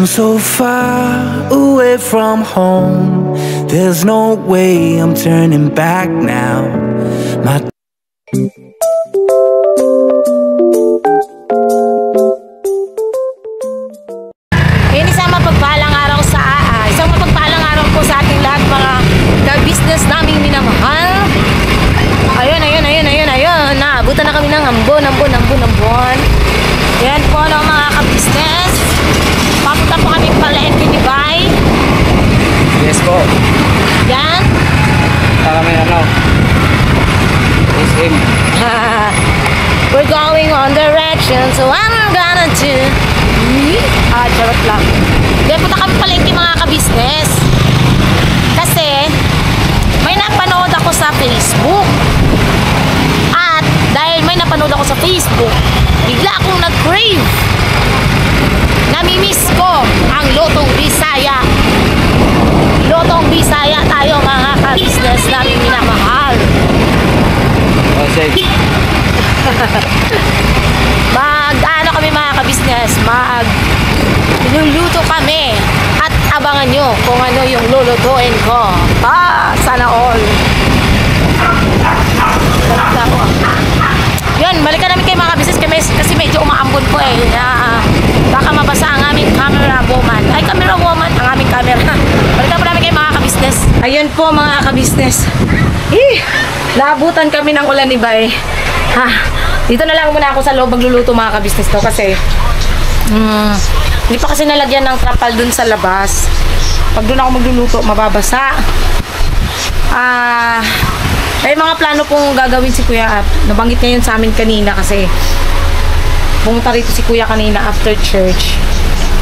I'm so far away from home. There's no way I'm turning back now. My isang mapagpalang araw po sa ating lahat, mga ka-business naming minamahal. Ayun. Naabutan na kami ng ambon. Yan po no, mga ka-business. Papunta po kami palengke ni Bay. Yes po. Yan. Para may SM. We're going on direction, so I'm gonna do. Charot lang. Then punta kami palengke, mga ka-business. Kasi may napanood ako sa Facebook. At dahil may napanood ako sa Facebook, bigla akong nag-crave. Namimiss ko ang Lotong Bisaya. Lotong Bisaya tayo, mga ka-business namin minamahal. Mag-ano kami, mga ka-business, niluluto kami at abangan nyo kung ano yung lulutuin ko. Sana all. Yun, balikan namin kayo, mga ka-business, kasi medyo umaambon po eh. Baka mabasa ang aming camera woman. Ang aming camera. Balikan po namin kayo, mga ka-business. Ayun po, mga ka-business. Naabutan kami ng ulan ni Bay. Dito na lang muna ako sa loob magluluto, mga ka-business to, kasi hindi pa kasi nalagyan ng trapal dun sa labas. Pag dun ako magluluto, mababasa. May mga plano pong gagawin si Kuya. Nabanggit niya yun sa amin kanina kasi pumunta rito si Kuya kanina after church.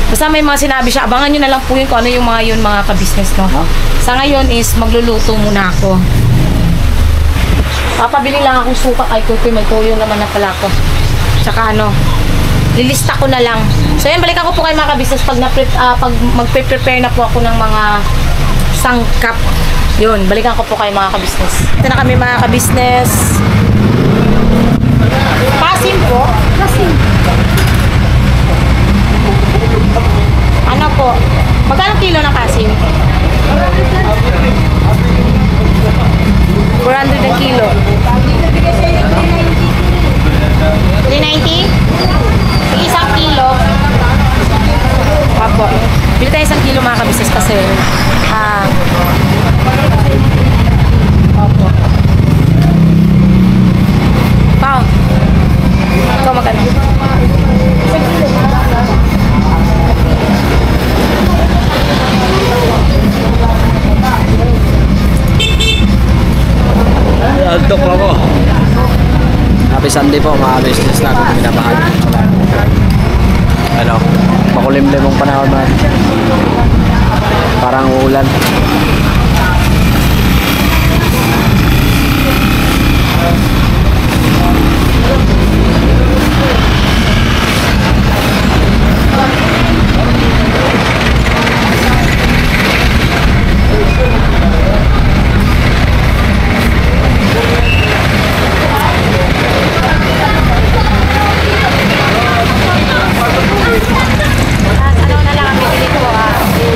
Basta may mga sinabi siya, abangan nyo na lang po yun kung ano yung mga yun, mga ka-business, no? Sa ngayon is magluluto muna ako. Papabili lang akong suka kay Kuya. May toyo naman na pala ako. Tsaka lilista ko na lang. So yan, balikan ko po kayo, mga ka-business, pag magpe-prepare na po ako ng mga sangkap. Yun, balikan ko po kayo, mga ka-business. Ito na kami, mga ka-business. Pasim po. Pasim. Ano po? Magkano kilo ng pasim? 400 ang kilo. 390? Isang kilo. Apo. Bili tayo isang kilo, mga ka-business, kasi opo. Pao. Ikaw magkano? Isang kilo. Altok lang po. Happy Sunday po, mga business natin minamahal. Makulimlim ang panahon man. Parang uulan.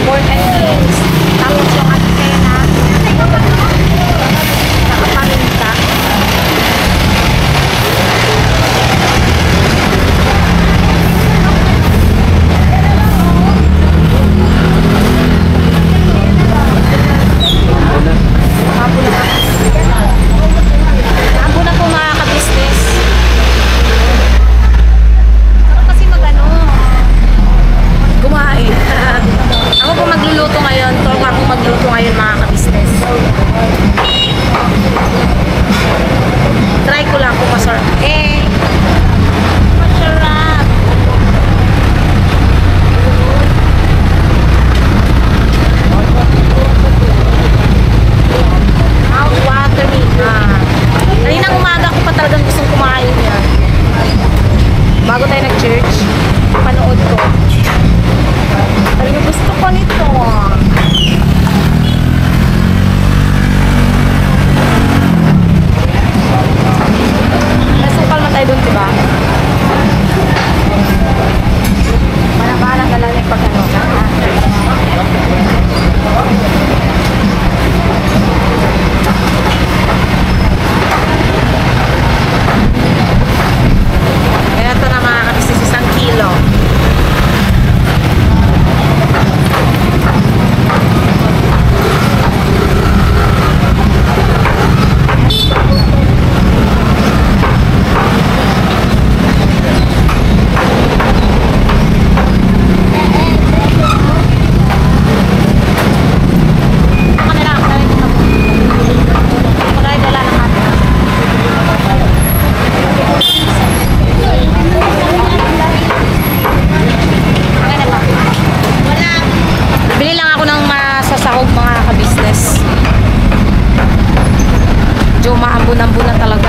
Pork and beans. Tapos Ambon-ambon na talaga.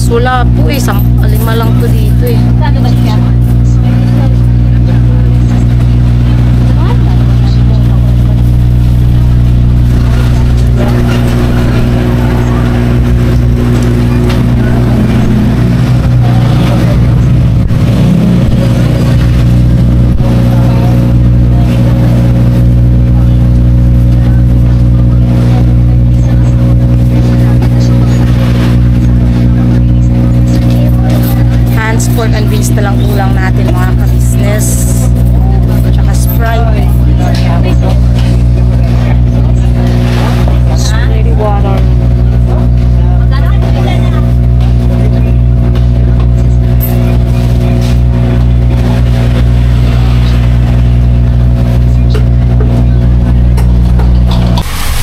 Wala po eh, 5 lang po dito eh. Pork and beans na lang ulang natin mga ka-business. Tsaka Sprite. Sprite water.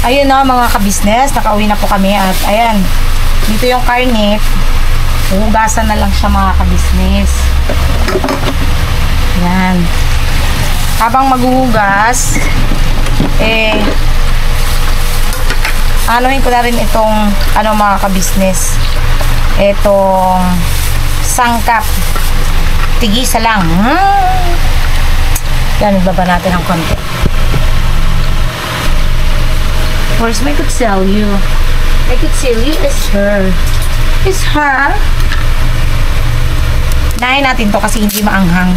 Ayun na mga ka-business, nakauwi na po kami at ayan, dito yung karne. Hugasan na lang siya mga ka-business. Yan. Habang maghuhugas, anuhin ko na rin itong, mga ka-business. Itong sangkap. Tigisa lang. Yan, ibaba natin ang konti. Where's my kutsilyo? My kutsilyo is her. Is her. Nahin natin to kasi hindi maanghang.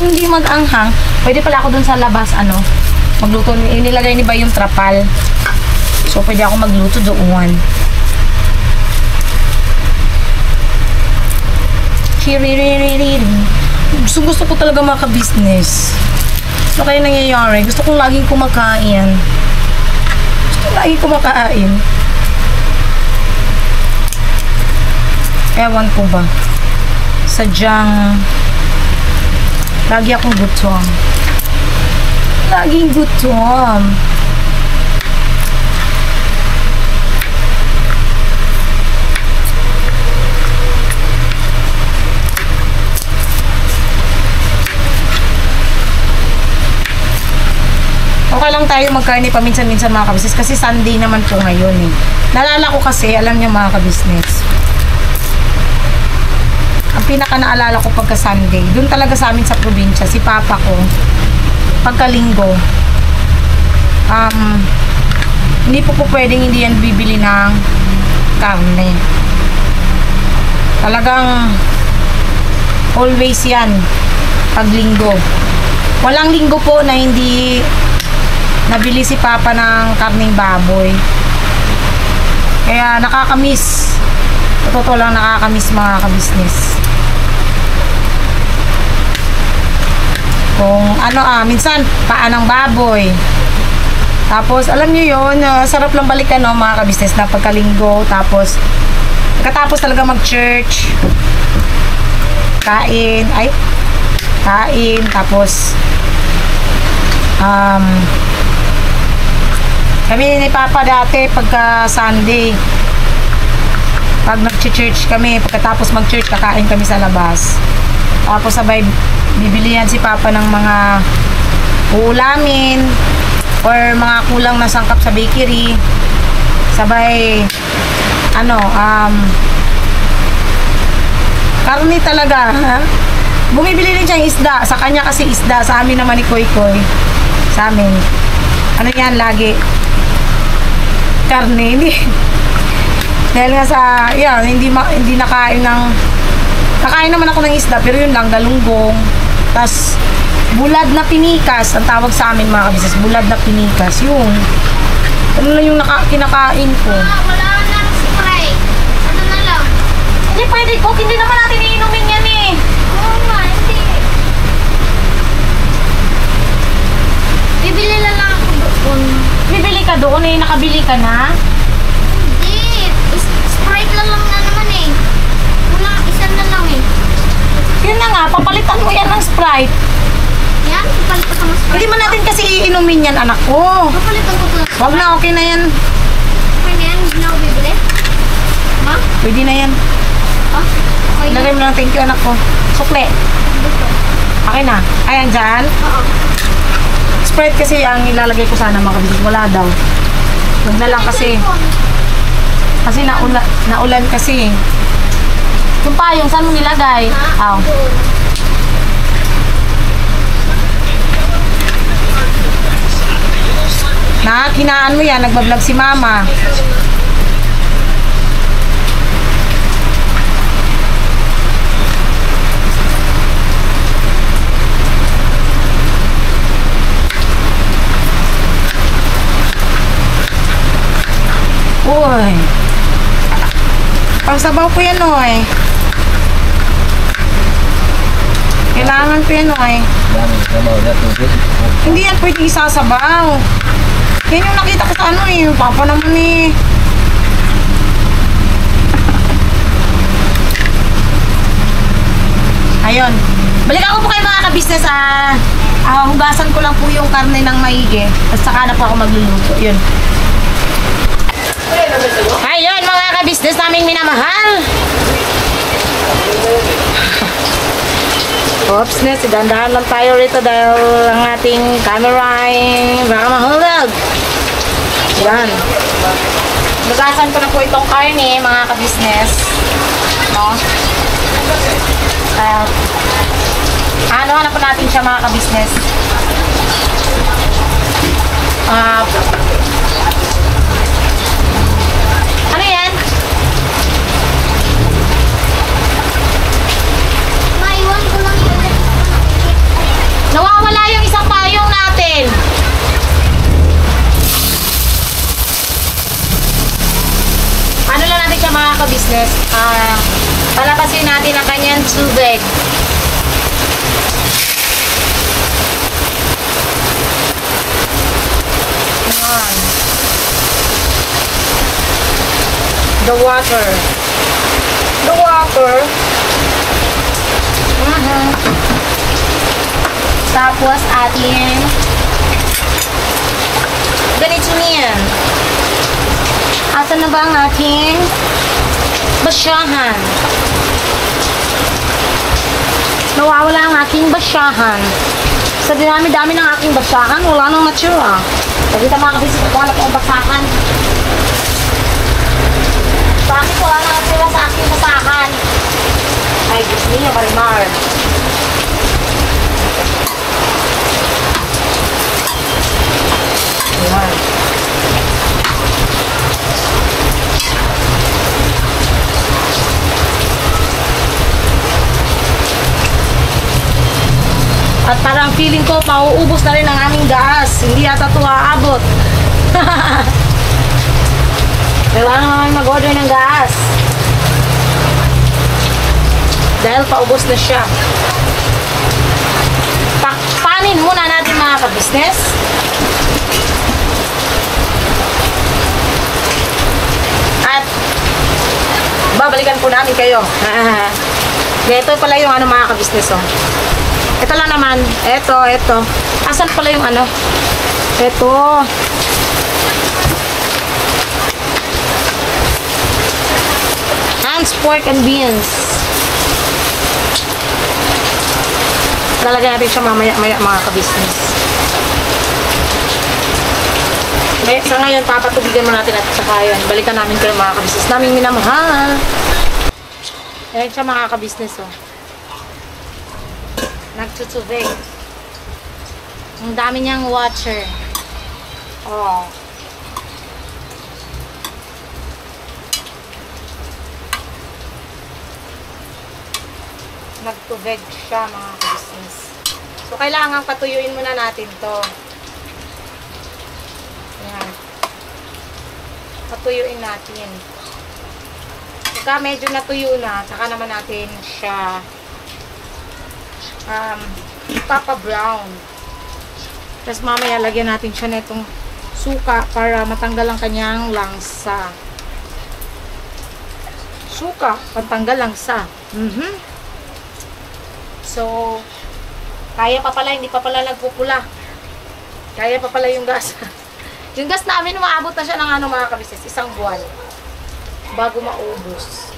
Hindi mag-anghang. Pwede pala ako dun sa labas, magluto. Inilagay ni ba yung trapal? So, pwede ako magluto doon. Gusto ko talaga mga ka-business. Ano kaya nangyayari? Gusto kong laging kumakain. Ewan ko ba? Sadyang lagi akong gutom. Laging gutom. Okay lang tayo magkarne paminsan-minsan mga kabisnes kasi Sunday naman po ngayon eh. Naalala ko kasi, alam niyo mga kabisnes, ang pinaka naalala ko pagka Sunday, doon talaga sa amin sa probinsya, si Papa ko, pagka Linggo, Hindi po pwedeng hindi yan bibili ng karne. Talagang always yan pag linggo. Walang linggo po na hindi nabili si Papa ng karning baboy. Kaya nakakamiss. Totoo lang, nakakamiss mga kabisnes. Kung ano minsan paa ng baboy. Tapos alam niyo yon, sarap lang balikan no mga kabisnes na pagkalinggo. Tapos katapos talaga mag-church, kain, tapos kami ni Papa dati pagka Sunday, pag nag-church kami, pagkatapos mag-church kakain kami sa labas. Tapos sabay bibilihan si Papa ng mga uulamin or mga kulang na sangkap sa bakery. Sabay karne talaga, ha? Bumibili rin siyang isda. Sa kanya kasi isda, sa amin naman ni Koy Koy. Sa amin. Ano yan lagi? Karne. Dahil nga sa, hindi nakain ng, nakain naman ako ng isda, pero yun lang, galunggong. Tas bulad na pinikas, ang tawag sa amin mga kabisnes, bulad na pinikas. Yun. Ano lang yung kinakain ko. Wala na Sprite. Ano na lang? Hindi pwede, Coke. Hindi naman natin iinumin yan eh. Oo nga, hindi. Bibili na lang ako doon. Bibili ka doon eh, nakabili ka na. Hindi. Sprite lang na naman eh. Wala, isa na lang eh. Yun na nga, papalitan mo yan ng Sprite. Yan, papalitan ko ng Sprite. Hindi mo natin kasi iinumin yan, anak ko. Papalitan ko ng Sprite. Wag na, okay na yan. Okay na yan, hindi na ako bibili. Ma? Pwede na yan. Ah, okay na. Lagay mo lang, thank you anak ko. Sukle. Okay na. Ayan dyan. Oo. Sprite kasi ang ilalagay ko sana mga kabisnes. Wala daw. Huwag na lang kasi. Kasi naulan kasi. Yung payong, saan mo nilagay? Aw. Kinaan mo yan, nagbablog si Mama. Uy. Pangsabaw ko yan, oy. Kailangan ko yan, oy. Hindi yan pwede isasabaw. Yan yung nakita ko sa ano eh. Papa naman eh. Ayun. Balikan ko po kayo mga kabisnes. Hugasan ko lang po yung karne ng maigi. At saka na po ako magluluto. Yun. Ayun mga kabisnes naming minamahal. Oops, sidandahan lang tayo rito dahil ang ating camera ay baka mahulog. Yan. Lugasan ko na po itong karne mga kabisnes. No? Ano na po natin siya mga kabisnes. Ano yan? Maiwan ko lang yun. Nawawala yung isang payong natin. Ano lang natin siya mga kabisnes. Palabasin natin ang kanyang tubig. Ayan. The water. Tapos ating ganito niyan. Asan na ba ang ating basyahan? Nawawala ang aking basyahan. Sa dinami-dami ng aking basyahan, wala nang natura. Pagkita mga kabisnes, wala po ang basahan. Bakit wala nang natura sa aking basahan? Ay, Diyos niyo, Marimar. Ayan. At parang feeling ko, mauubos na rin ang aming gas. Hindi yata ito aabot. Kailangan naman mag-order ng gas. Dahil paubos na siya. Panin muna natin mga ka-business. At babalikan po namin kayo. Ito pala yung ano mga ka-business, oh. Ito lang naman. Ito. Asan pala yung ano? Ito. Hans pork and beans. Lalagyan natin siya mamaya-maya mga ka-business. Sa ngayon, papatubigan mo natin at saka yun. Balikan namin kayo mga ka-business naming minamahal. Ayan siya mga ka-business, oh. Nagtutubig. Ang dami niyang watcher. Oh. Nagtubig siya mga ka-business. So, kailangan patuyuin muna natin to. Ayan. Patuyuin natin. Pagka medyo natuyo na, saka naman natin siya ipapa-brown. Tapos mamaya lagyan natin siya nitong suka para matanggal ang kanyang langsa. Suka, pantanggal langsa. So, kaya pa pala, hindi pa pala nagpupula. Kaya pa pala yung gas. Yung gas namin, umaabot na siya ng ano mga ka-business, 1 buwan. Bago maubos.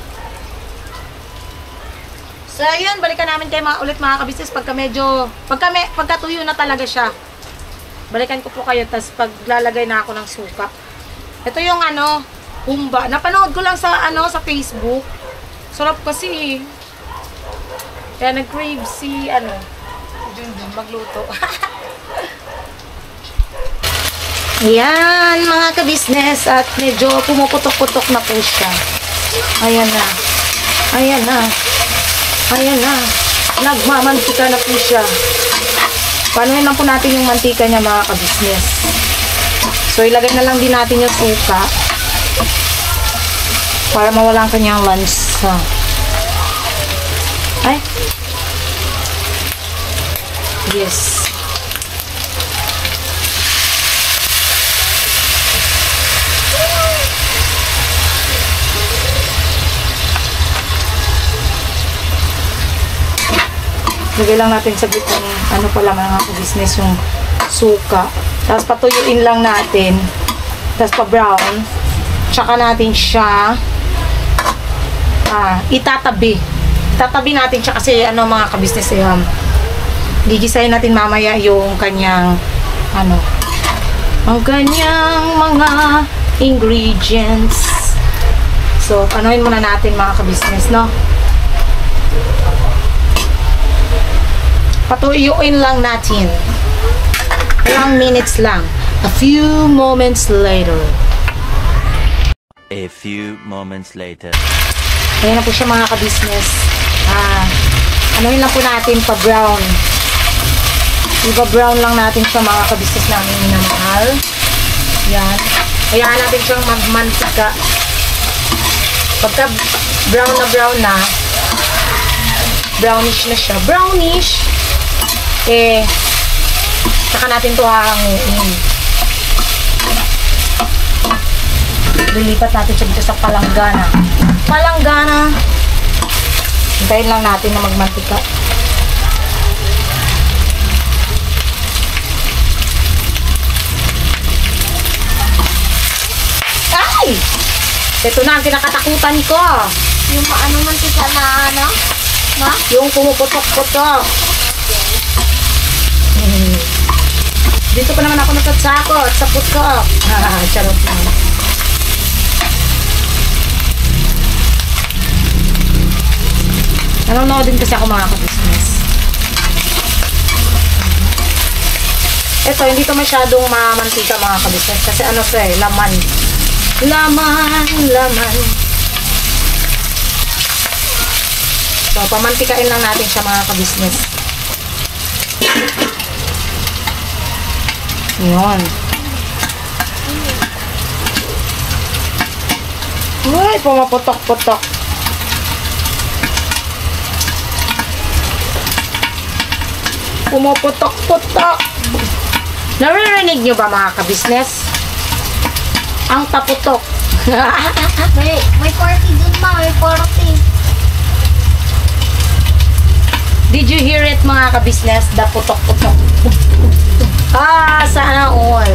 So, yun, balikan namin kayo ulit mga ka-business pagka tuyo na talaga siya. Balikan ko po kayo, tas paglalagay na ako ng suka. Ito yung ano, humba. Napanood ko lang sa sa Facebook. Sarap kasi. Kaya nag-crave si Junjun magluto. Ayan, mga ka-business, at medyo pumuputok-putok na po siya. Ayan na. Ayan na. Ayan na. Nagmamantika na po siya. Panuhin lang po natin yung mantika niya mga ka-business. So, ilagay na lang din natin yung suka para mawala ang kanyang lansa. Ay. Yes. Lagay lang natin sa bitong ano pala mga business yung suka. Tapos patuyuin lang natin. Tapos pa-brown. Tsaka natin siya itatabi. Itatabi natin siya kasi mga ka-business gigisahin natin mamaya yung kanyang ang kanyang mga ingredients. So, anuhin muna natin mga ka-business, no? Patuyuin lang natin. Ilang minutes lang. A few moments later. A few moments later. Ayan na po siya mga ka-business. Anuhin lang po natin pa-brown. Iba-brown lang natin siya mga ka-business namin minamahal. Yan. Hayaan natin siyang magmantika. Pagka brown na, brownish na siya. Brownish. Saka natin ito hahanguin. Lilipat natin siya dito sa palanggana. Hintayin lang natin na magmantika. Ay! Ito na ang kinakatakutan ko. Yung mantika na Yung pumuputok-putok. Dito pa naman ako nagsatsakot sa putok. Charot lang. Nanonood din kasi ako mga ka-business. Ito, hindi to masyadong mamantika mga ka-business. Kasi laman. Laman. So, pamantikain lang natin siya mga ka-business. Yun. Uy, pumaputok-putok. Pumuputok-putok. Naririnig nyo ba mga kabisnes? Ang taputok. May party dun ma, may party. Did you hear it mga kabisnes? The putok-putok. Sana all.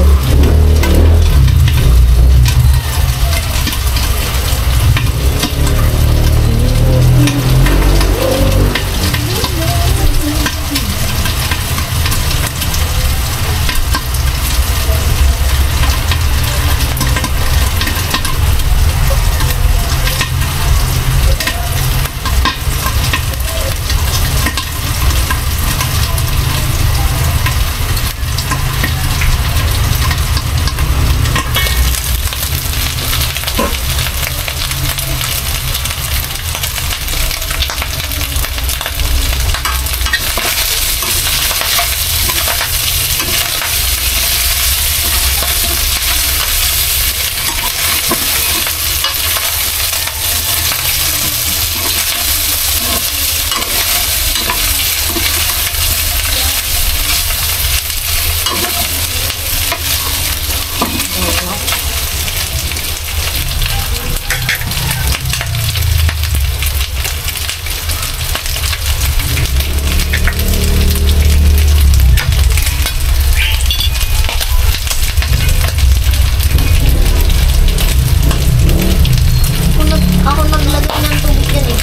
Ako naglagay ng tubig dyan eh.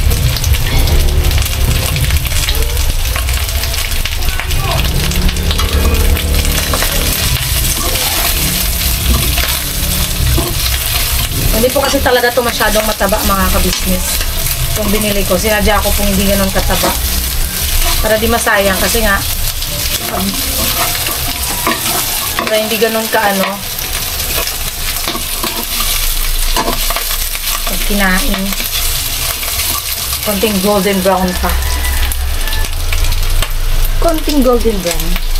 Hindi po kasi talaga ito masyadong mataba mga kabisnes. Yung binili ko, sinadya ko pong hindi ganun kataba. Para di masayang kasi nga para hindi ganun kaano pag kinain. Konting golden brown pa. Konting golden brown.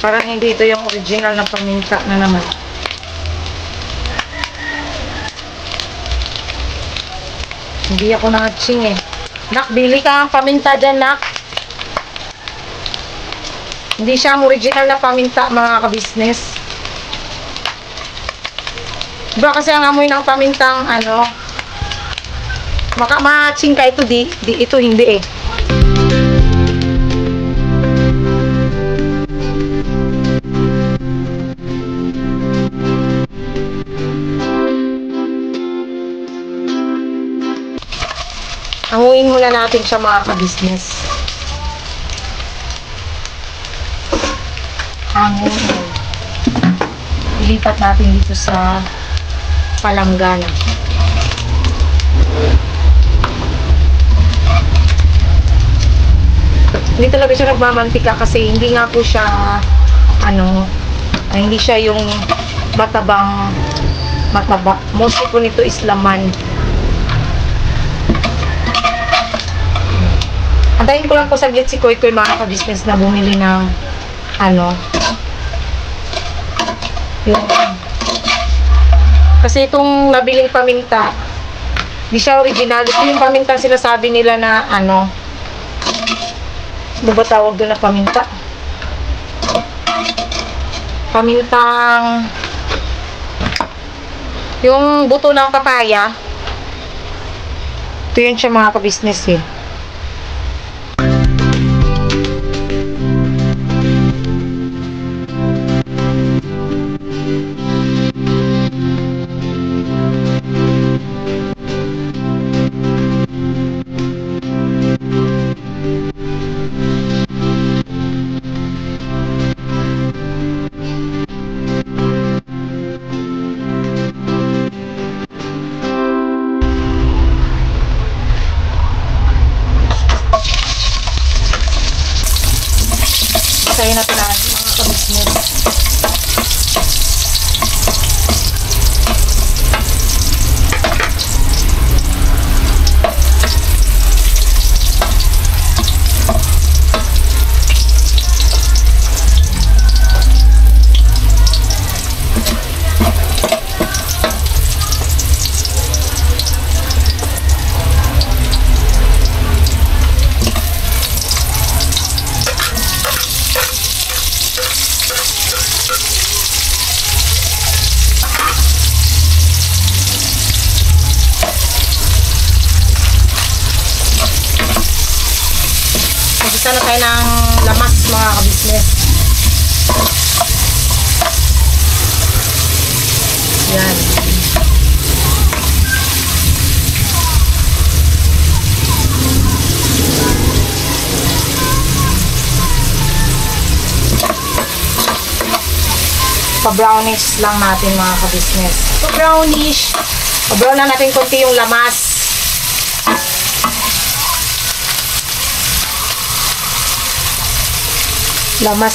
Parang hindi ito yung original na paminta na naman. Hindi ako nakatsing eh. Nak, bili ka ang paminta dyan, nak. Hindi siya ang original na paminta, mga kabisnes. Diba kasi ang amoy ng pamintang, ano, makamatching ka ito, ito hindi eh. Amuin muna natin siya mga kabisnes. Hangin. Ilipat natin dito sa palanggana. Hindi talaga siya nagmamantika kasi hindi nga po siya hindi siya yung mataba. Mostly po nito is laman. Antayin ko lang po saglit si Koy Koy mga ka-business na bumili ng yung kasi itong nabiling paminta di siya original. Ito yung paminta sinasabi nila na ano ba tawag doon na paminta? Pamintang yung buto ng papaya. Ito yun siya mga ka-business eh. Lagay natin na mga kabisnes. Magisa na tayo ng lamas mga kabisnes. Yan. Pa-brownish lang natin mga kabisnes. Pa-brownish. Pa-brown lang natin konti yung lamas. Lamas.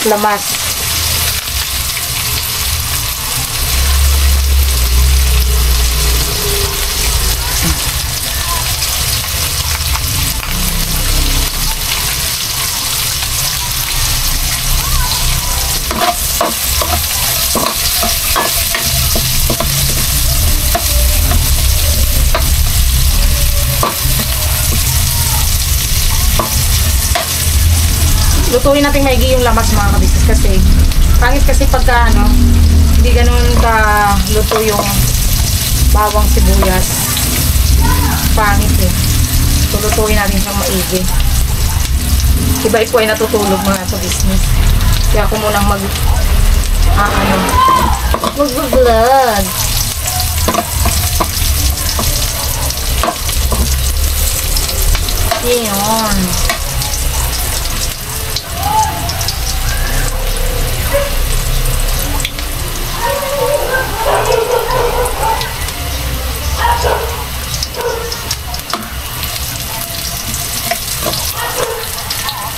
Lutuin natin maigi yung lamas mga kabisnes kasi pangit kasi pagka hindi ganun ka luto yung bawang sibuyas. Pangit eh. So lutuin natin siyang maigi. Iba ko ay natutulog mga kabisnes. Kaya ako munang mag-vlog. Yun.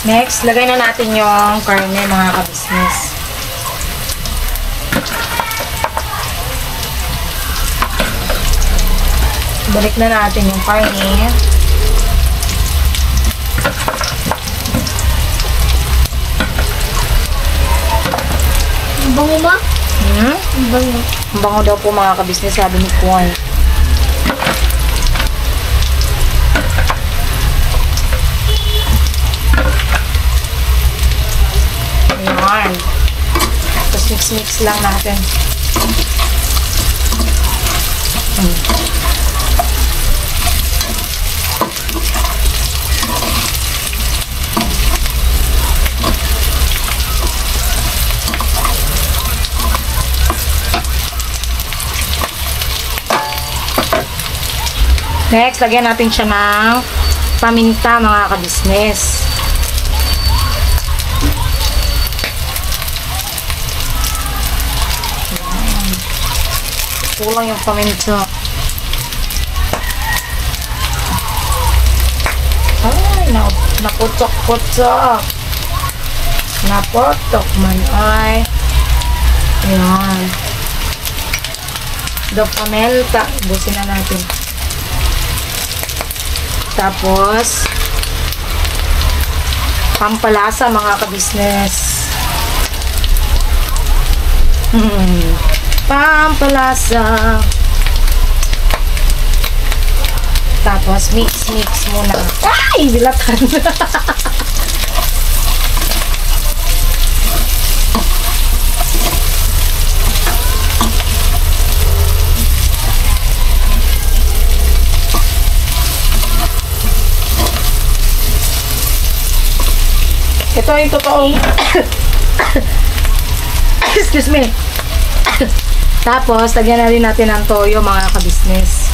Next, lagay na natin yung karne mga kabisnes. Balik na natin yung karne. Ang bango ba? Ang bango. Ang bango daw po mga kabisnes, sabi ni Kuan. Ayan. Tapos mix lang natin. Next, lagyan natin siya ng paminta mga kabisnes. Kulang yung paminta. Ay, naputok-putok. Naputok man ay. Ayan. The paminta. Busin na natin. Tapos, pampalasa mga kabisnes. Pampalasa. Tapos, mix muna. Ay! Bilatan. Ito yung totoong excuse me. Tapos, lagyan na rin natin ng toyo mga kabisnes.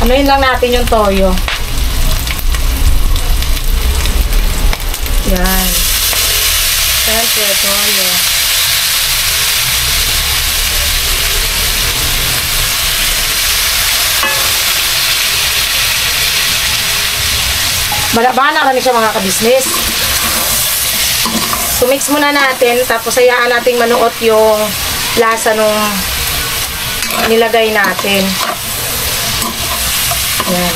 Anuin lang natin yung toyo. Yan. Siyempre, toyo. Balabana kami siya mga kabisnes. So, mix muna natin. Tapos, hayaan natin manuot yung lasa nung nilagay natin. Yan.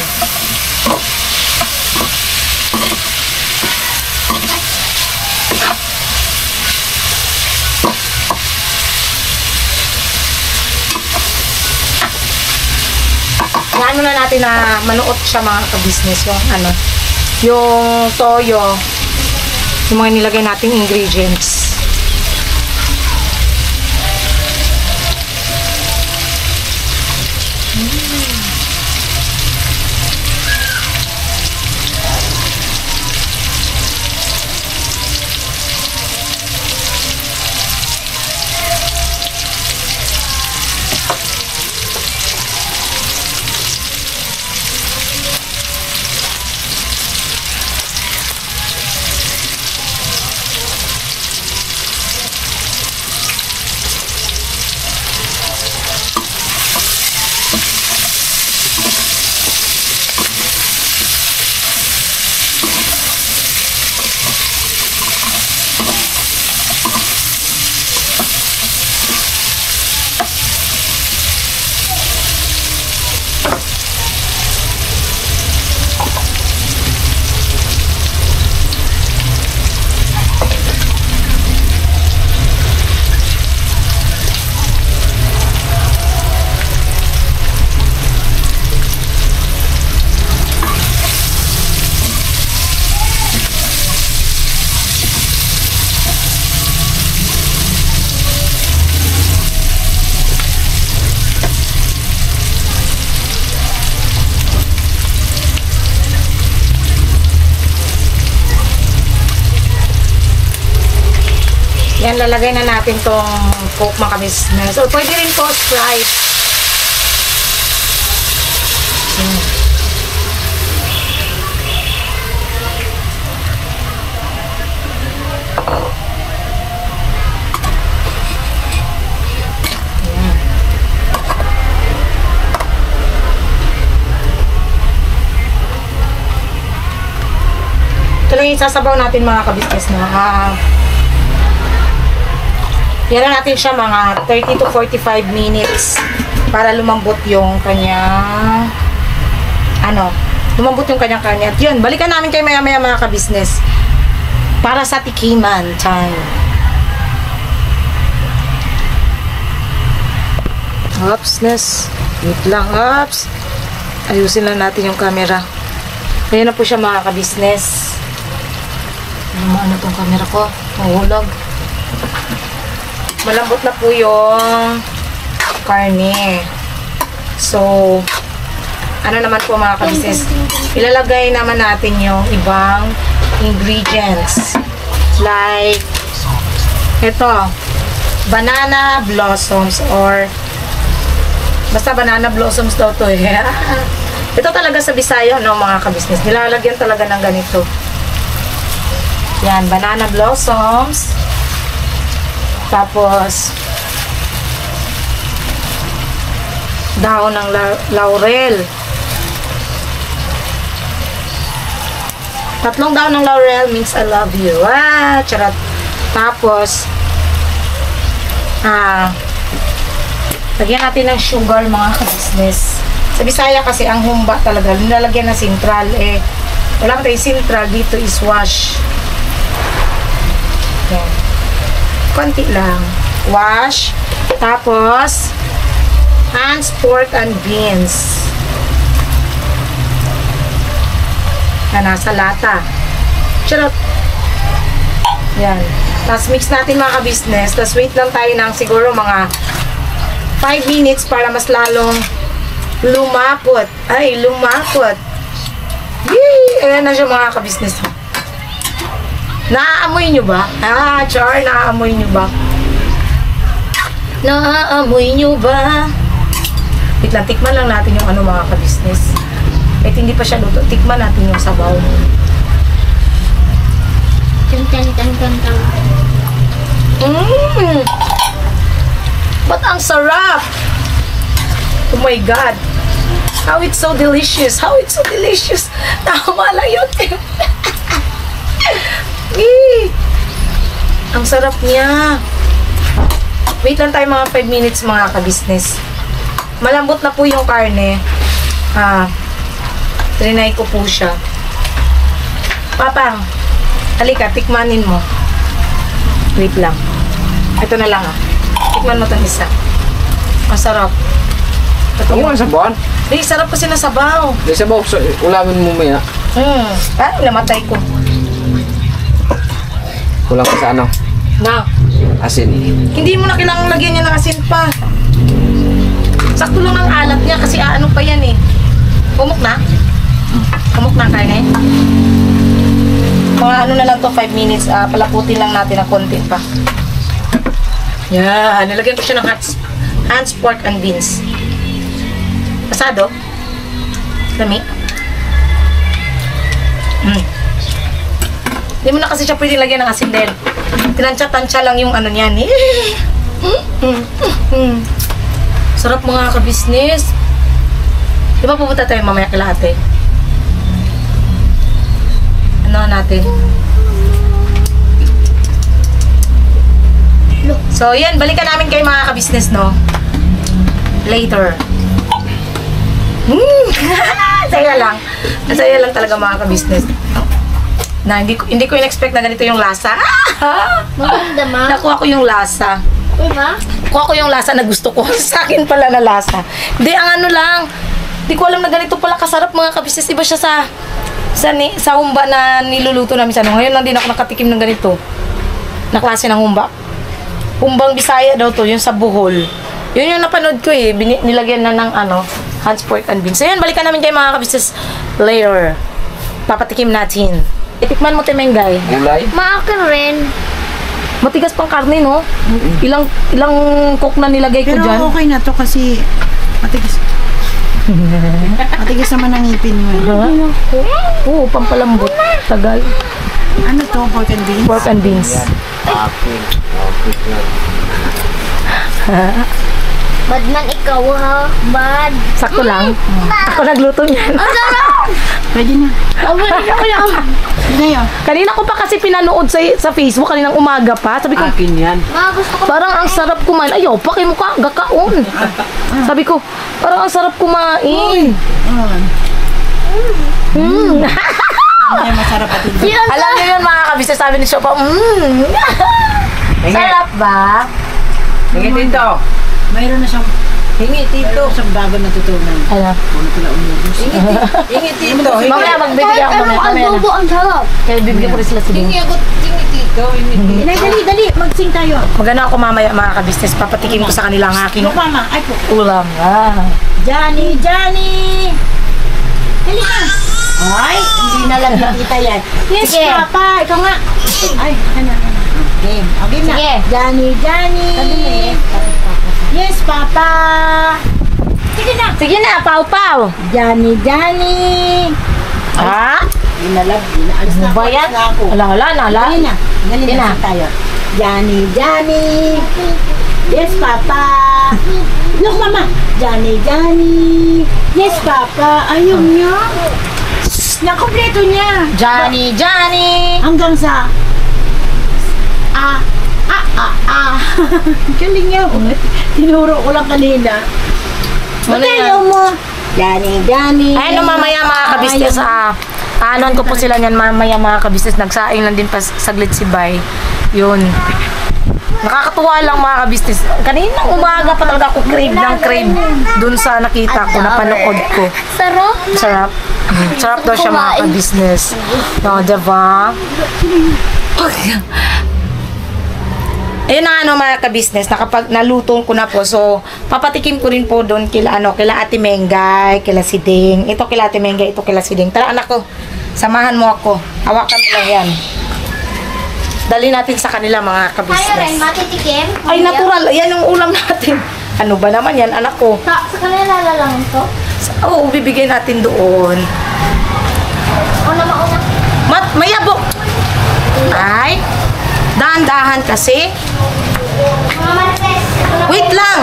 Hayaan muna natin na manuot siya mga ka-business. Yung toyo. Yung mga nilagay nating ingredients. Yan, lalagay na natin tong Coke mga ka-business. Or pwede rin po Sprite. Yan. Ito lang yung sasabaw natin mga ka-business na yan lang natin siya mga 30 to 45 minutes para lumambot yung kanyang lumambot yung kanyang karne. At yun, balikan namin kayo maya-maya mga ka-business para sa tikiman time. Opsness. Wait lang, ops. Ayusin lang natin yung camera. Ayan na po siya mga ka-business. Ano tong camera ko? Mahulog. Malambot na po yung karne. So, ano naman po mga ka-business, ilalagay naman natin yung ibang ingredients. Like, ito, banana blossoms or basta banana blossoms daw to eh. Ito talaga sa Bisaya, no, mga ka-business. Nilalagyan talaga ng ganito. Yan, banana blossoms. Tapos, dahon ng laurel. 3 dahon ng laurel means I love you. Charot. Tapos, lagyan natin ng sugar mga ka-business. Sa Bisaya kasi ang humba talaga, nilalagyan na sintral. Eh, wala pa tayong sintral, dito is wash. Yan. Konti lang. Wash. Tapos, Hans, pork, and beans. Na nasa lata. Charot. Yan. Tapos, mix natin mga ka-business. Tapos, wait lang tayo ng siguro mga 5 minutes para mas lalong lumapot. Ay, lumapot. Yee! Ayan na siya mga ka-business. Naaamoy nyo ba? Char, naaamoy nyo ba? Naaamoy nyo ba? Wait lang, tikman lang natin yung mga ka-business. Kahit hindi pa siya luto, tikman natin yung sabaw. Ba't ang sarap? Oh my God. How it's so delicious. How it's so delicious. Tama lang yun. Ang sarap niya. Wait lang tayo mga 5 minutes mga ka-business. Malambot na po yung karne. Trinay ko po siya. Papang, halika, tikmanin mo. Wait lang. Ito na lang Tikman mo itong isa. Masarap. Ako nga sa buwan. Di, sarap kasi nasabaw. Di sa buwan, ulamin mo maya. Namatay ko. Kulang ka sa ano? Na. Asin. Hindi mo na kailangang lagyan niya ng asin pa. Sakto lang ang alat niya kasi ano pa yan eh. Pumok na? Pumok na ang karne? Mga ano na lang to 5 minutes. Palaputin lang natin ng konti pa. Yan. Nilagyan ko siya ng Hans pork and beans. Pasado? Lami? Hindi mo na kasi siya pwedeng lagyan ng asin dahil tinansya-tansya lang yung ano niyan eh. Sarap mga ka-business. Di ba pupunta tayo mamaya kila ate? Ano natin? So yan, balikan namin kayo mga ka-business, no? Later. Saya lang. Saya lang talaga mga ka-business. Na hindi ko in-expect na ganito yung lasa. Maganda, ma. Nakuha ko yung lasa. Uy, ma. Kuha ko yung lasa na gusto ko. Sa akin pala na lasa. Hindi, ang ano lang. Hindi ko alam na ganito pala kasarap mga kabisnes. Iba siya sa humba na niluluto namin sa ano. Ngayon lang din ako nakatikim ng ganito. Na klase ng humba. Humbang Bisaya daw to, yung sa Bohol. Yun yung napanood ko eh. Nilagyan na ng ano, Hans pork and beans. So yan, balikan namin kayo mga kabisnes later. Papatikim natin. Itikman mo temengay. Gulay. Maakin rin. Matigas pang karne, no? Ilang cook na nilagay ko Pero dyan. okay na to kasi matigas. Matigas naman ang ngipin mo. Oo, pampalambot. Tagal. Ano to? Pork and beans? Pork and beans. Bad man ikaw, ha? Bad. Sakto lang. Ako nagluto niyan. Pwede na. Hindi yun. Kanina ko pa kasi pinanood sa Facebook, kaninang umaga pa. Sabi ko, Akin yan. Ma, gusto ko. parang ang sarap kumain. Ayaw, paki mo ka, gakaon. Sabi ko, parang ang sarap kumain. Ay, masarap at hindi. Alam niyo yun mga kabisnes, sabi ni Shopa, sarap ba? Tingin dito. Mayroon na siyang siyang bago natutunan. Ano? Ano pala umubos? Tingin dito. Mamaya magbibigay ako Pero mamaya. adobo ang sarap. Kaya bibigyan ko rin sila sige. Dali, magsing tayo. Magana ako mamaya mga kabisnes, papatikim ko sa kanila ang aking Ano mama? Ay po. ulam. Johnny! Dali ka! Ay, hindi na lang nakita yan. Yes, Sige. Papa! Ikaw nga! Ay, ano. Game. Okay na. Sige. Johnny! Yes, Papa! Sige na! Sige na, pau-pau. Johnny! Ha? Inalag, inaalis na Ano ba yan? na ako. Ala, Dali na. Dali Sige na na. tayo. Johnny! Yes, Papa! Look, Mama! Johnny! Yes, Papa! Ayaw niya! Nakompleto niya! Johnny! Hanggang sa Galing niya. Tinuro ko lang kanina. Ano yan? Ayaw mo! Johnny! Ay, no, mamaya mga kabisnes, anon ko po sila niyan mamaya mga kabisnes, nagsaing lang din pa saglit si Bay. Yun. Nakakatuwa lang mga kabisnes. Kaninang umaga pa talaga ako crave dun sa nakita ko, napanood ko. Sarap. Sarap. Sarap daw siya mga kabisnes. No, diba? Ayun na ano mga ka-business, nakapag naluto ko na po. So, papatikim ko rin po doon kila Ate Mengay, kila Siding. Ito kila Ate Mengay, ito kila Siding. Tara anak ko, samahan mo ako. Hawakan mo lang yan. Dali natin sa kanila mga Tayo rin, ka-business. matitikim. Ay, natural. Yan yung ulam natin. Ano ba naman yan, anak ko? Sa kanila lang to. Oo, bibigay natin doon. Una mauna. Mayabok! Ay, dahan-dahan kasi. Mga marites. Wait lang!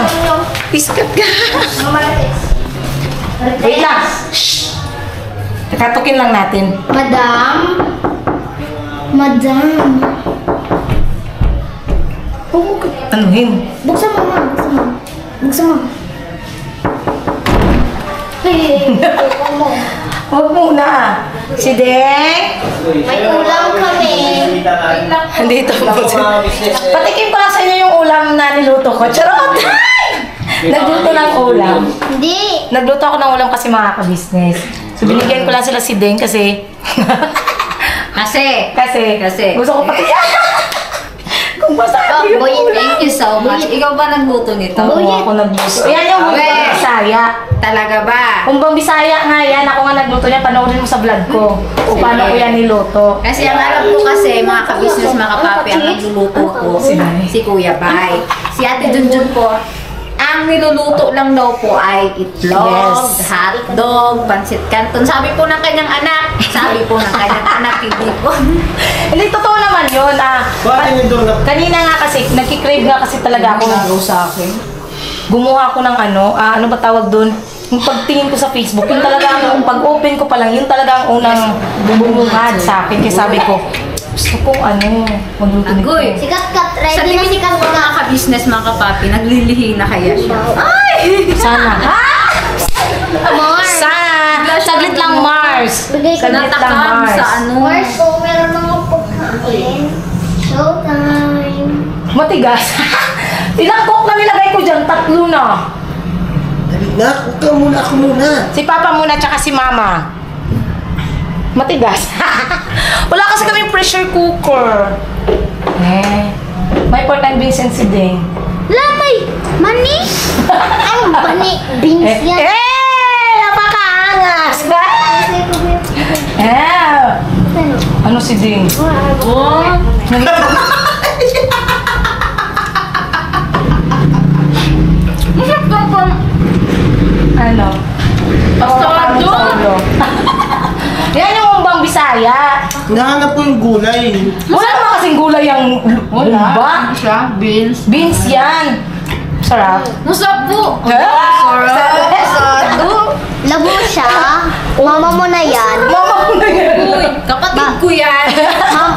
Piskat ka. Mga marites. Wait lang. Shh. Kakatukin lang natin. Madam. Anuhin? Buksan mo, ma. Buksan mo. Buksan mo. Huwag muna. Si Deng. May ulam kami. Andito po. Patikim ko lang sa inyo yung ulam na niluto ko. Charot! Nagluto ng ulam. Hindi. Nagluto ako ng ulam kasi mga ka-business. So binigyan ko lang sila si Deng kasi... Kasi gusto ko pati... Kung basta ko yung Boy, ulam. thank you so much. Ikaw ba nagluto nito? Oo, ako nagluto. Yan yung Humbang Bisaya. Talaga ba? Humbang Bisaya nga yan. Ako nga nagluto niya. Panoorin mo sa vlog ko. O paano ko yan niluto. Kasi ang alam ko kasi, mga ka-business, mga kapapi, ang nagluluto ko, si Kuya Bay. Si Ate Junjun po, ang niluluto lang daw po ay itlog, Yes. hotdog, pansit canton. Sabi po ng kanyang anak, hindi po. Hindi, totoo naman yun. Kanina nga kasi, nagkikrave nga kasi talaga ako. sa akin. Gumawa ako ng ano ba tawag doon? Yung pagtingin ko sa Facebook, yung talaga, yung pag-open ko pa lang, yun talaga ang unang bumungad sa akin. Kaya sabi ko, gusto kong magluto nito. Agoy. Sikat kat. Sa Ready na tingin sikat ko mga ka-business, mga kapapi, naglilihi na kaya siya. Sana. Mars. Sana. Saglit lang, Mars. Bigay ko Saglit lang, Natakam Mars. sa ano. Mars, kung meron mga pagkain. Showtime. Matigas. Ilang coke na nilagay ko dyan? 3 na. Dali na, huwag ka muna, ako muna. Si Papa muna, tsaka si Mama. Matigas. Wala kasi kami pressure cooker. May pork and beans and si Deng. Lamay! Mani! Ang mani! Beans yan. Napakaangas! Ano si Deng? Ano? Pasado! Yan yung Humbang Bisaya. Nahanap ko yung gulay. Wala naman kasing gulay ang humba. Siya, beans. Beans yan. Sarap. Masarap po. Labo siya. Mama mo na yan. Mama ko na yan. Uy, kapatid ko yan.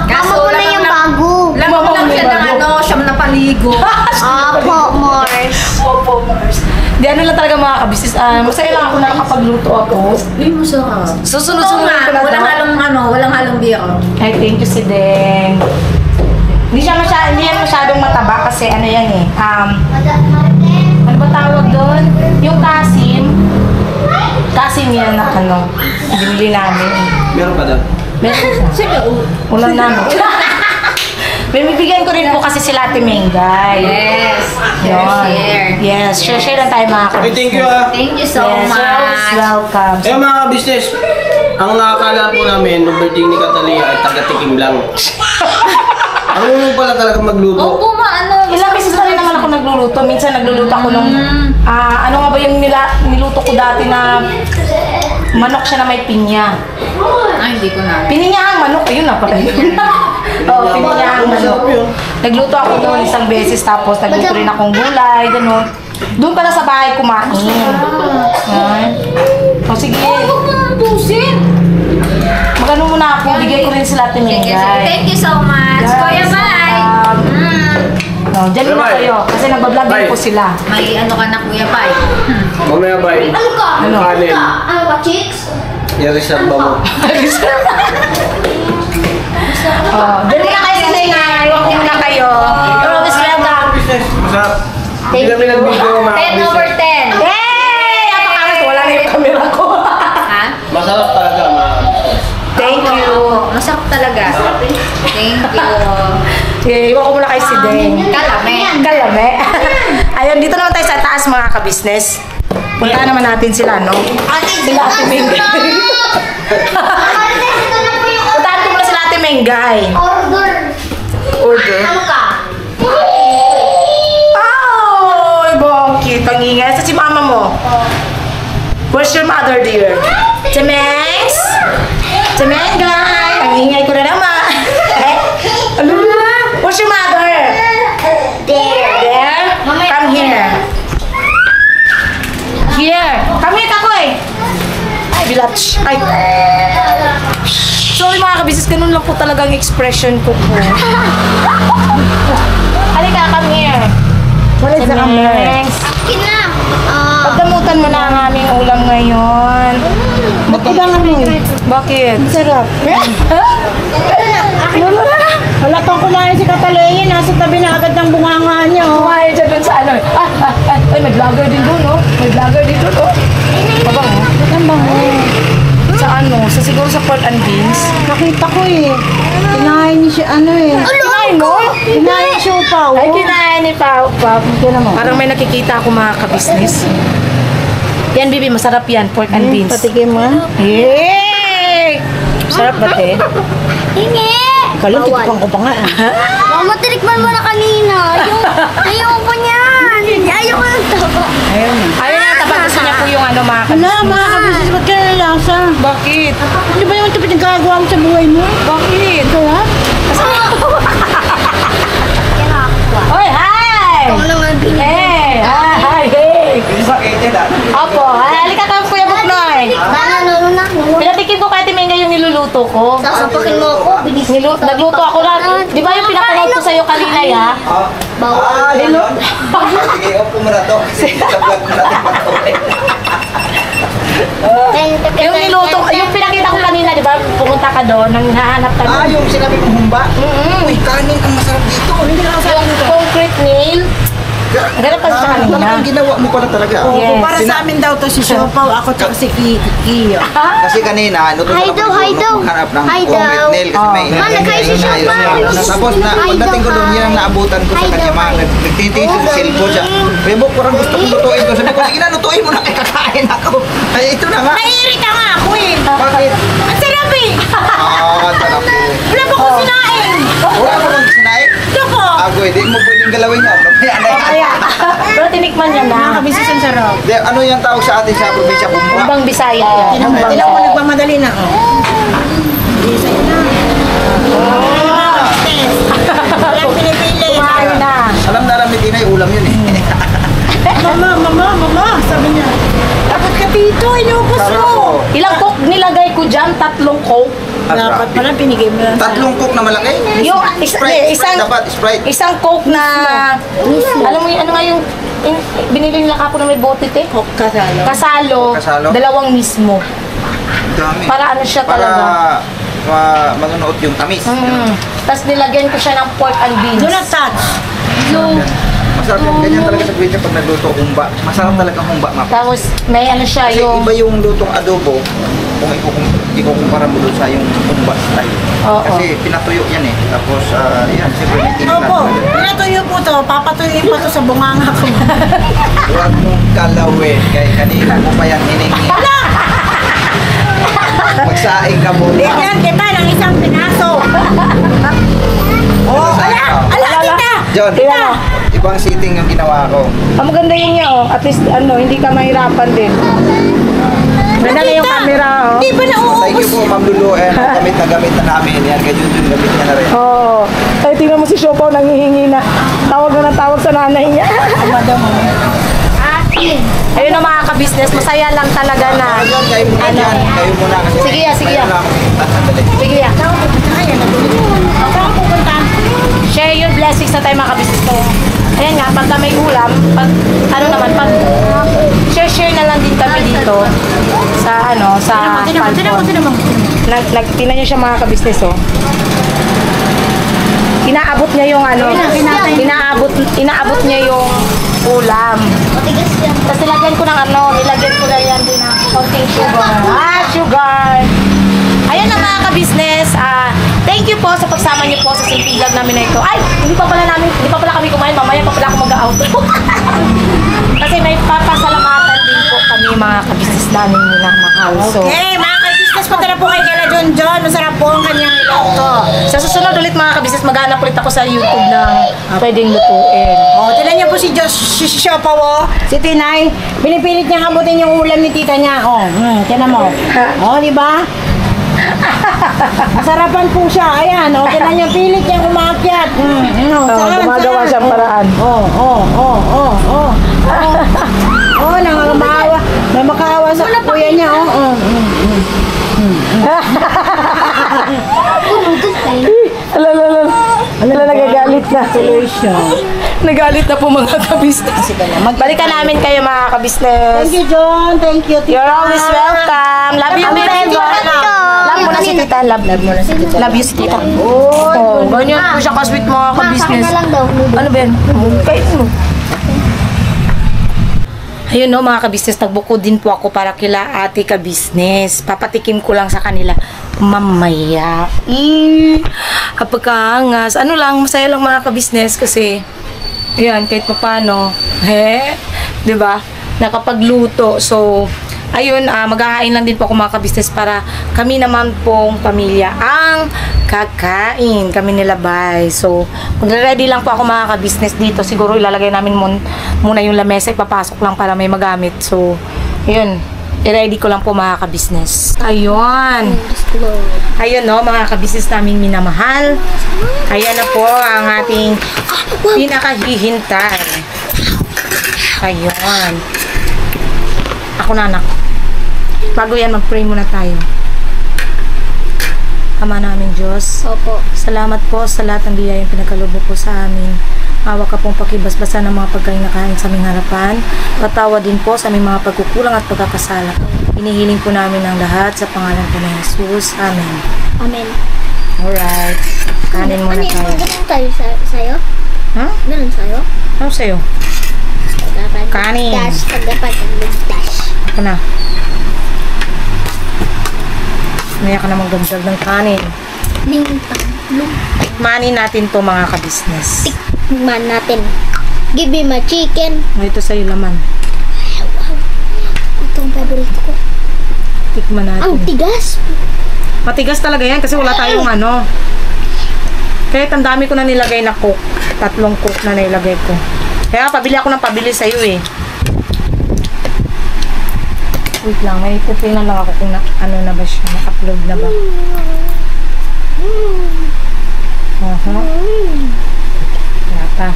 Mama mo na yung bago. Lang ko lang siya ng siyam na paligo. Apo, Mars. Opo, Mars. Di ano lang talaga mga kabisnes. Masaya lang ako na nakapagluto ako. Uy, masarap. Susunod-sunod ko na Walang halong biro. Ay, thank you si Deng. Hindi yan masyadong mataba kasi ano yan eh. Ano ba tawag doon? Yung kasim. Kasim yan na binili namin. Meron pa daw. Meron siya. Ulam namin. Bibigyan ko rin po kasi sila Ate Mengay. Yes. Yun. Yes, share lang tayo mga Okay, thank you ah. Thank you so Yes, much. welcome. Eh mga business, ang nakakala po namin, nung birthday ni Catalia ay taga-tikim lang. Ang pala talaga magluto. Opo, Ilang beses na rin naman ako nagluluto. Minsan nagluluto ako nung, ano nga ba yung niluto ko dati na manok siya na may pinya. Ay, hindi ko na. Pininyahang manok, ayun na pala yun. Oo, pininyahang manok. Nagluto ako doon isang beses, tapos nagluto rin akong gulay, gano'n. Doon pala sa bahay kumain. O sige. Huwag mo ubusin. Magano muna ako, bigay ko rin sila Ate Mengay. Thank you so much. Yes, Kuya Bay. Diyan muna Bye-bye. kayo, kasi nagbablog din Bye. po sila. May ano ka na, Kuya Bay. Mamaya ba eh? Ano ka? Ano? Kanin. Ano ka, chicks? I-reserve ba mo? Diyan muna kayo sa Mengay, huwag muna kayo. You're always welcome. Business, masarap. Hindi kami nag-video mga 10 over 10. Yay! Napakalas, wala na yung camera ko. Ha? Masarap talaga mga Thank you. Masarap talaga. Thank you. Okay, iwan ko muna kay si Deng. Kalame. Kalame. Ayun, dito naman tayo sa taas mga ka-business. Puntahan naman natin sila, no? Sila Ate Mengay. Puntahan ko muna sila Ate Mengay. Order. Order. Ano ka? Ay, bakit? Ang ingay. Sa si mama mo. Where's your mother, dear? Temengs? Temengay. Ang ingay ko na naman. Ano na? Where's your mother? There. There? Come here. Here. Come here, Kakoy. Ay, bilach. Ay. Sorry mga kabisnes, ganun lang po talagang expression ko po. Halika, come here. Wala sa camera. Next. Akin na. Pagdamutan mo na ang aming ulam ngayon. Ba't kailangan mo eh? Bakit? Sarap. Wala kang kumain si Katalaya. Nasa tabi na agad ng bunganga niya. Oh. Kumain siya dun sa ano. Ay, may vlogger din dun, no? May vlogger din dun, oh. Babang, oh. Ba't ang bango? Sa ano? Siguro sa pork and beans. Nakita ko eh. Kinain niya siya ano eh. Kinain mo? Kinain siya upaw. Ay, kinain ni Pao. Kaya naman. Parang may nakikita ako mga kabisnes. Yan, Bibi, masarap yan. Pork and beans. Patigim mo. Yay! Sarap ba, te? Hingi! Kalong tikipang ko pa nga. Mama, tinikman mo na kanina. Ayoko niyan. Ayoko ng taba. Ayun na. Ayaw niya, tapos gusto niya po yung ano, mga Wala, kabisnes. mga kabisis, ba't ka nalasa? Bakit? Hindi ba yung tapos yung gagawa mo sa buhay mo? Bakit? Kaya? Oy, hi! Ako lang ang Hey! Hi! Hey! Disappointed ah. Opo, halika ka, Kuya Buknoy. Lalo na. Pinatikin ko kay Timenga yung niluluto ko. Sasapakin mo ako. Binis. Nagluto ako lang. Di ba yung pinapanood ko sa'yo kanina, ya? Ah, yan yun. Sige, off ko muna to. Kasi sa vlog ko natin patuloy. Yung niluto, yung pinakita ko kanina, di ba? Pumunta ka doon, nang hahanap ka Ah, doon. yung sinabi kong humba? Uy, kanin ang masarap dito. Hindi na ako Yung concrete nail. Ganun pa siya kanina. Talagang ginawa mo pala talaga. Yes. Para sa amin daw to si Siopaw, ako tsaka si Kiyo. Kasi kanina, nutunan Hi daw, hi daw. maghanap ng Hi concrete daw. nail kasi may Ma, nagkain si ayos Siopaw. na. Tapos na, Hi pagdating ko daw, doon, yan ang hi. naabutan ko sa Hi kanya. daw, Mga hi. nagtitiis yung cellphone siya. Kaya mo, parang gusto kong lutuin ko. Sabi ko, sige na, lutuin mo na kay kakain ako. Ay, ito na nga. Naiirita nga ako eh. Bakit? Ang sarap eh. Ah, sarap po. Wala pa ko sinain. Wala mo bang sinain? Ito ko. Ako, hindi mo pwedeng galawin yan. Mamaya na yan. Kaya, pero tinikman niya Mga na. kabisis ang sarap. Di, ano yung tawag sa atin sa probinsya? Kumba. Umbang Bisaya yan. Umbang Tinan ko Bisaya. nagmamadali na. Wala pinipili. Kumain na. Alam na alam ni Tinay, ulam yun eh. Mama, sabi niya. Dapat ka dito, inubos Sarap mo. po. Ilang coke nilagay ko dyan? 3 coke. Dapat pala pinigay mo lang. Tatlong cook na malaki? Yung Sprite, isang dapat Sprite. isang coke na alam mo yung ano nga yung binili nila kapo na may bote te? Kasalo. Kasalo. Kasalo? 2 mismo. Dami. Para ano siya talaga. Para manunood yung tamis. Tapos nilagyan ko siya ng pork and beans. Do not touch. Masarap yung ganyan talaga sa probinsya pag nagluto humba. Masarap talaga humba, ma'am. Tapos may ano siya Kasi yung iba yung lutong adobo kung ikukumpara mo doon sa yung humba style. Oo. Kasi pinatuyo yan eh. Tapos, yan, siyempre may timpla Opo, talaga. pinatuyo po to. Papatuyin pa to sa bunganga ko. Huwag mong kalawin. Kaya kanina mo pa yan hiningi. Magsaing ka muna. Bigyan kita ng isang pinaso. Oh, Ala, kita! John, Kaya, ibang seating yung ginawa ko. maganda yun niya oh. At least ano, hindi ka mahirapan din. Ganda na yung camera oh. Di ba Thank nauubos? you po, Ma'am Lulu. Gamit na namin. Yan, kay Junjun, gamit niya na rin. Oo. Ay, tingnan mo si Siopaw nanghihingi na. Tawag na ng tawag sa nanay niya. Ayun ang mga ka-business, masaya lang talaga na. Ayun, kayo muna Ano? dyan. Kayo muna kasi. Sige, sige. Mayroon na akong sandali. Sige ya. Saan pupunta? Share your blessings na tayo mga ka-business ko. Ayan nga, pagka may ulam, pag, ano naman, pag share na lang din kami dito sa ano, sa Falcon. Tingnan niyo siya mga ka-business oh. Inaabot niya yung ano, inaabot niya yung ulam. Matigas yan. Tapos nilagyan ko ng ano, nilagyan ko na yan din ng konting sugar. Sugar! Ayun na mga ka-business. Thank you po sa pagsama niyo po sa simple vlog namin na ito. Ay! Hindi pa pala kami kumain. Mamaya pa pala ako mag-out. Kasi may papasalamatan din po kami mga ka-business namin na mahal. So, Okay, mga ka-business, punta na po kay Kala John. Masarap po ang kanyang iloto. sa susunod ulit mga ka-business, maghanap ulit ako sa YouTube ng pwedeng lutuin. Oh, tinan niyo po si Siopaw, oh. Si Tinay. Pinipilit niya kabutin yung ulam ni tita niya. Oh, tinan mo. Oh, di ba? Masarapan po siya. Ayan, oh. Tinan niyo, pilit niya umakyat. Gumagawa siyang paraan. Oh, nangangawa. Namakawa sa kuya niya, oh. Ala, nagagalit na. Congratulations. Nagalit na po mga kabisnes. Balikan namin kayo mga kabisnes. Thank you, John. Thank you, Tita. You're always welcome. Love you, baby. Love mo na si Tita. Love mo na si Tita. Love you si Tita. Oh, ganyan po siya ka-sweet mga kabisnes. na lang daw. Ano ba yan? Kain mo. Ayun no mga kabisnes, nagbuko din po ako para kila ate kabisnes. Papatikim ko lang sa kanila mamaya. Kapagkaangas. Ano lang, masaya lang mga kabisnes kasi ayan, kahit pa paano, diba? Nakapagluto. So, ayun, maghahain lang din po ako mga kabisnes para kami naman pong pamilya ang kakain. Kami nila Bay. So, magre-ready lang po ako mga kabisnes dito. Siguro ilalagay namin muna yung lamesa. Ipapasok lang para may magamit. So, ayun. I-ready ko lang po mga kabisnes. Ayun. Ayun no, mga kabisnes naming minamahal. Ayan na po ang ating pinakahihintay. Ayun. Ako na anak. Bago yan, mag-pray muna tayo. Ama namin Diyos. Opo. Salamat po sa lahat ng biyayang pinagkaloob mo po sa amin. Awa ka pong pakibasbasa ng mga pagkain na kain sa aming harapan. Patawa din po sa aming mga pagkukulang at pagkakasala. Inihiling po namin ang lahat sa pangalan po ng Jesus. Amen. Amen. Alright. Kanin muna tayo. Ganun tayo sa'yo? Ha? Ganun sa'yo? Ano sa'yo? Kanin. Dash. Dash. Ako na. Maya ka na magdagdag ng kanin. Tikmanin natin to mga kabisnes. Tikman natin. Give me my chicken. Ito sa'yo laman. Ito ang paborito ko. Tikman natin. Ang tigas. Matigas talaga yan kasi wala tayong ano. Kahit ang dami ko na nilagay na coke. 3 coke na nilagay ko. Kaya pabili ako ng pabili sa'yo eh. Wait lang, may tingnan lang ako kung ano na ba siya. Na-upload na ba? Yata.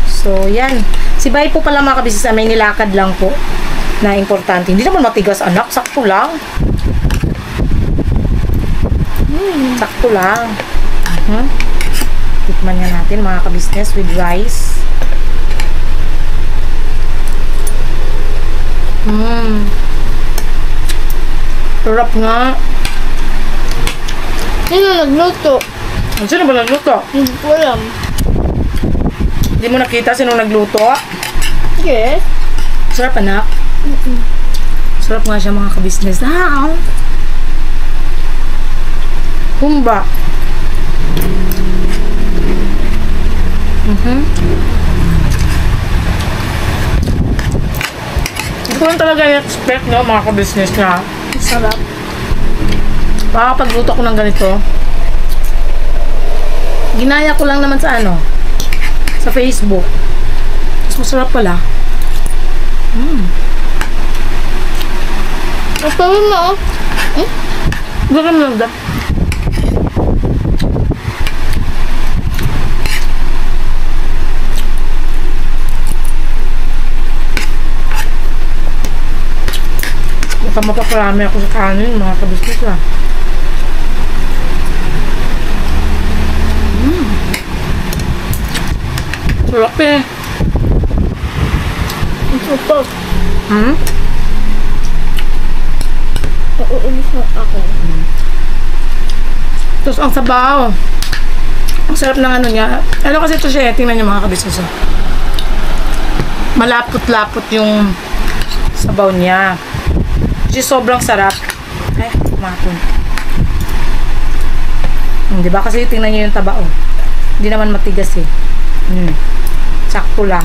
So, yan. Si Bay po pala mga kabisnes, may nilakad lang po na importante. Hindi naman matigas anak, sakto lang. Sakto lang. Tikman nga natin mga kabisnes with rice. Sarap nga. Sino nagluto? Sino ba nagluto? Hindi ko alam. Hindi mo nakita sino nagluto? Yes. Sarap anak. Sarap nga siya mga kabisnes. Humba. Hindi ko lang talaga i-expect no, mga kabisnes na Sarap. makakapagluto ko ng ganito. Ginaya ko lang naman sa ano, sa Facebook. Mas masarap pala. Masarap mo. Gawin mo lang da. Baka mapaparami ako sa kanin, mga kabisnes ah. Sarap eh. Sarap. Uulis mo ako. Tapos ang sabaw. Ang sarap ng ano niya. Ano kasi ito siya, tingnan niyo mga kabisnes. Malapot-lapot yung sabaw niya. Kasi sobrang sarap. Ay, kumakon. Diba? Kasi tingnan niyo yung taba, oh. Hindi naman matigas eh. Sakto lang.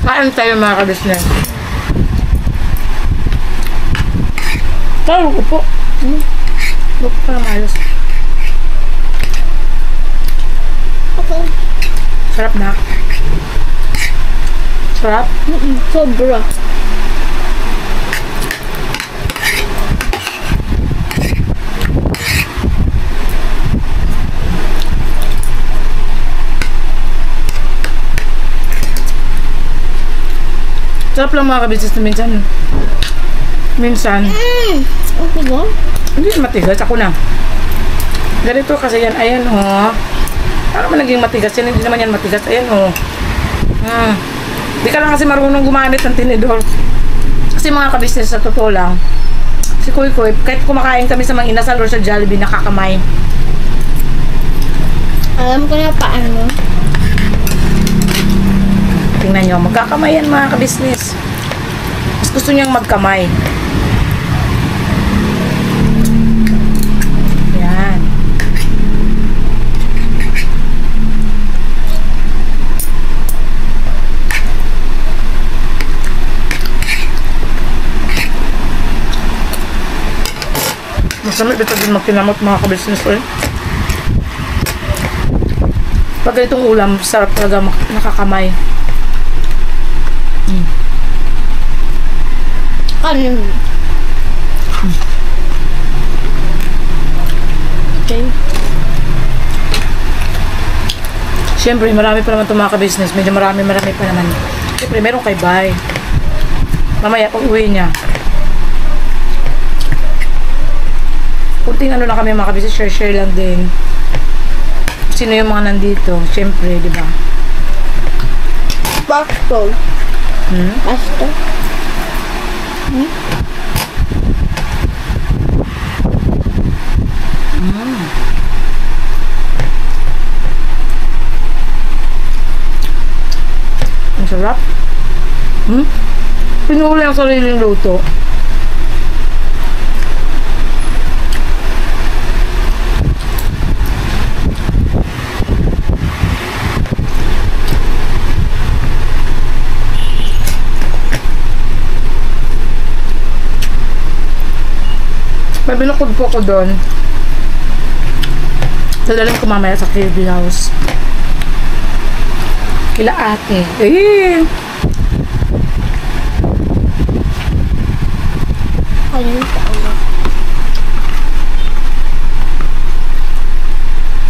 Kain tayo mga kabisnes. Taro ko po. Huwag pa na malos. Okay. Sarap na. Sarap? Sobra. Sarap lang mga kabisnes na minsan. Minsan. Okay ba? Hindi matigas. Ako na. Ganito kasi yan. Ayan, oh. Parang man naging matigas yan. Hindi naman yan matigas. Ayan, oh. Di ka lang kasi marunong gumamit ng tinidor. Kasi mga kabisnes, sa totoo lang, si Kuy Kuy, kahit kumakain kami sa mga inasal or sa Jollibee, nakakamay. Alam ko na paano. Tingnan nyo, magkakamay yan mga kabisnes. Mas gusto niyang magkamay. Yan. Masamit dito din magkinamot mga kabisnes eh. Pag ganitong ulam, sarap talaga nakakamay. Ano? Okay. Siyempre, marami pa naman itong mga ka-business. Medyo marami pa naman. Siyempre, meron kay Bay. Mamaya, pag uwi niya. Kunting ano lang kami mga ka-business. Share lang din. Sino yung mga nandito? Siyempre, di ba? Pastor. Pastor. Ang sarap. Pinuli ang sariling luto. May binukod po ko doon. Dadalhin ko mamaya sa KB house. Kila ate. Eh! Ayun sa ulo.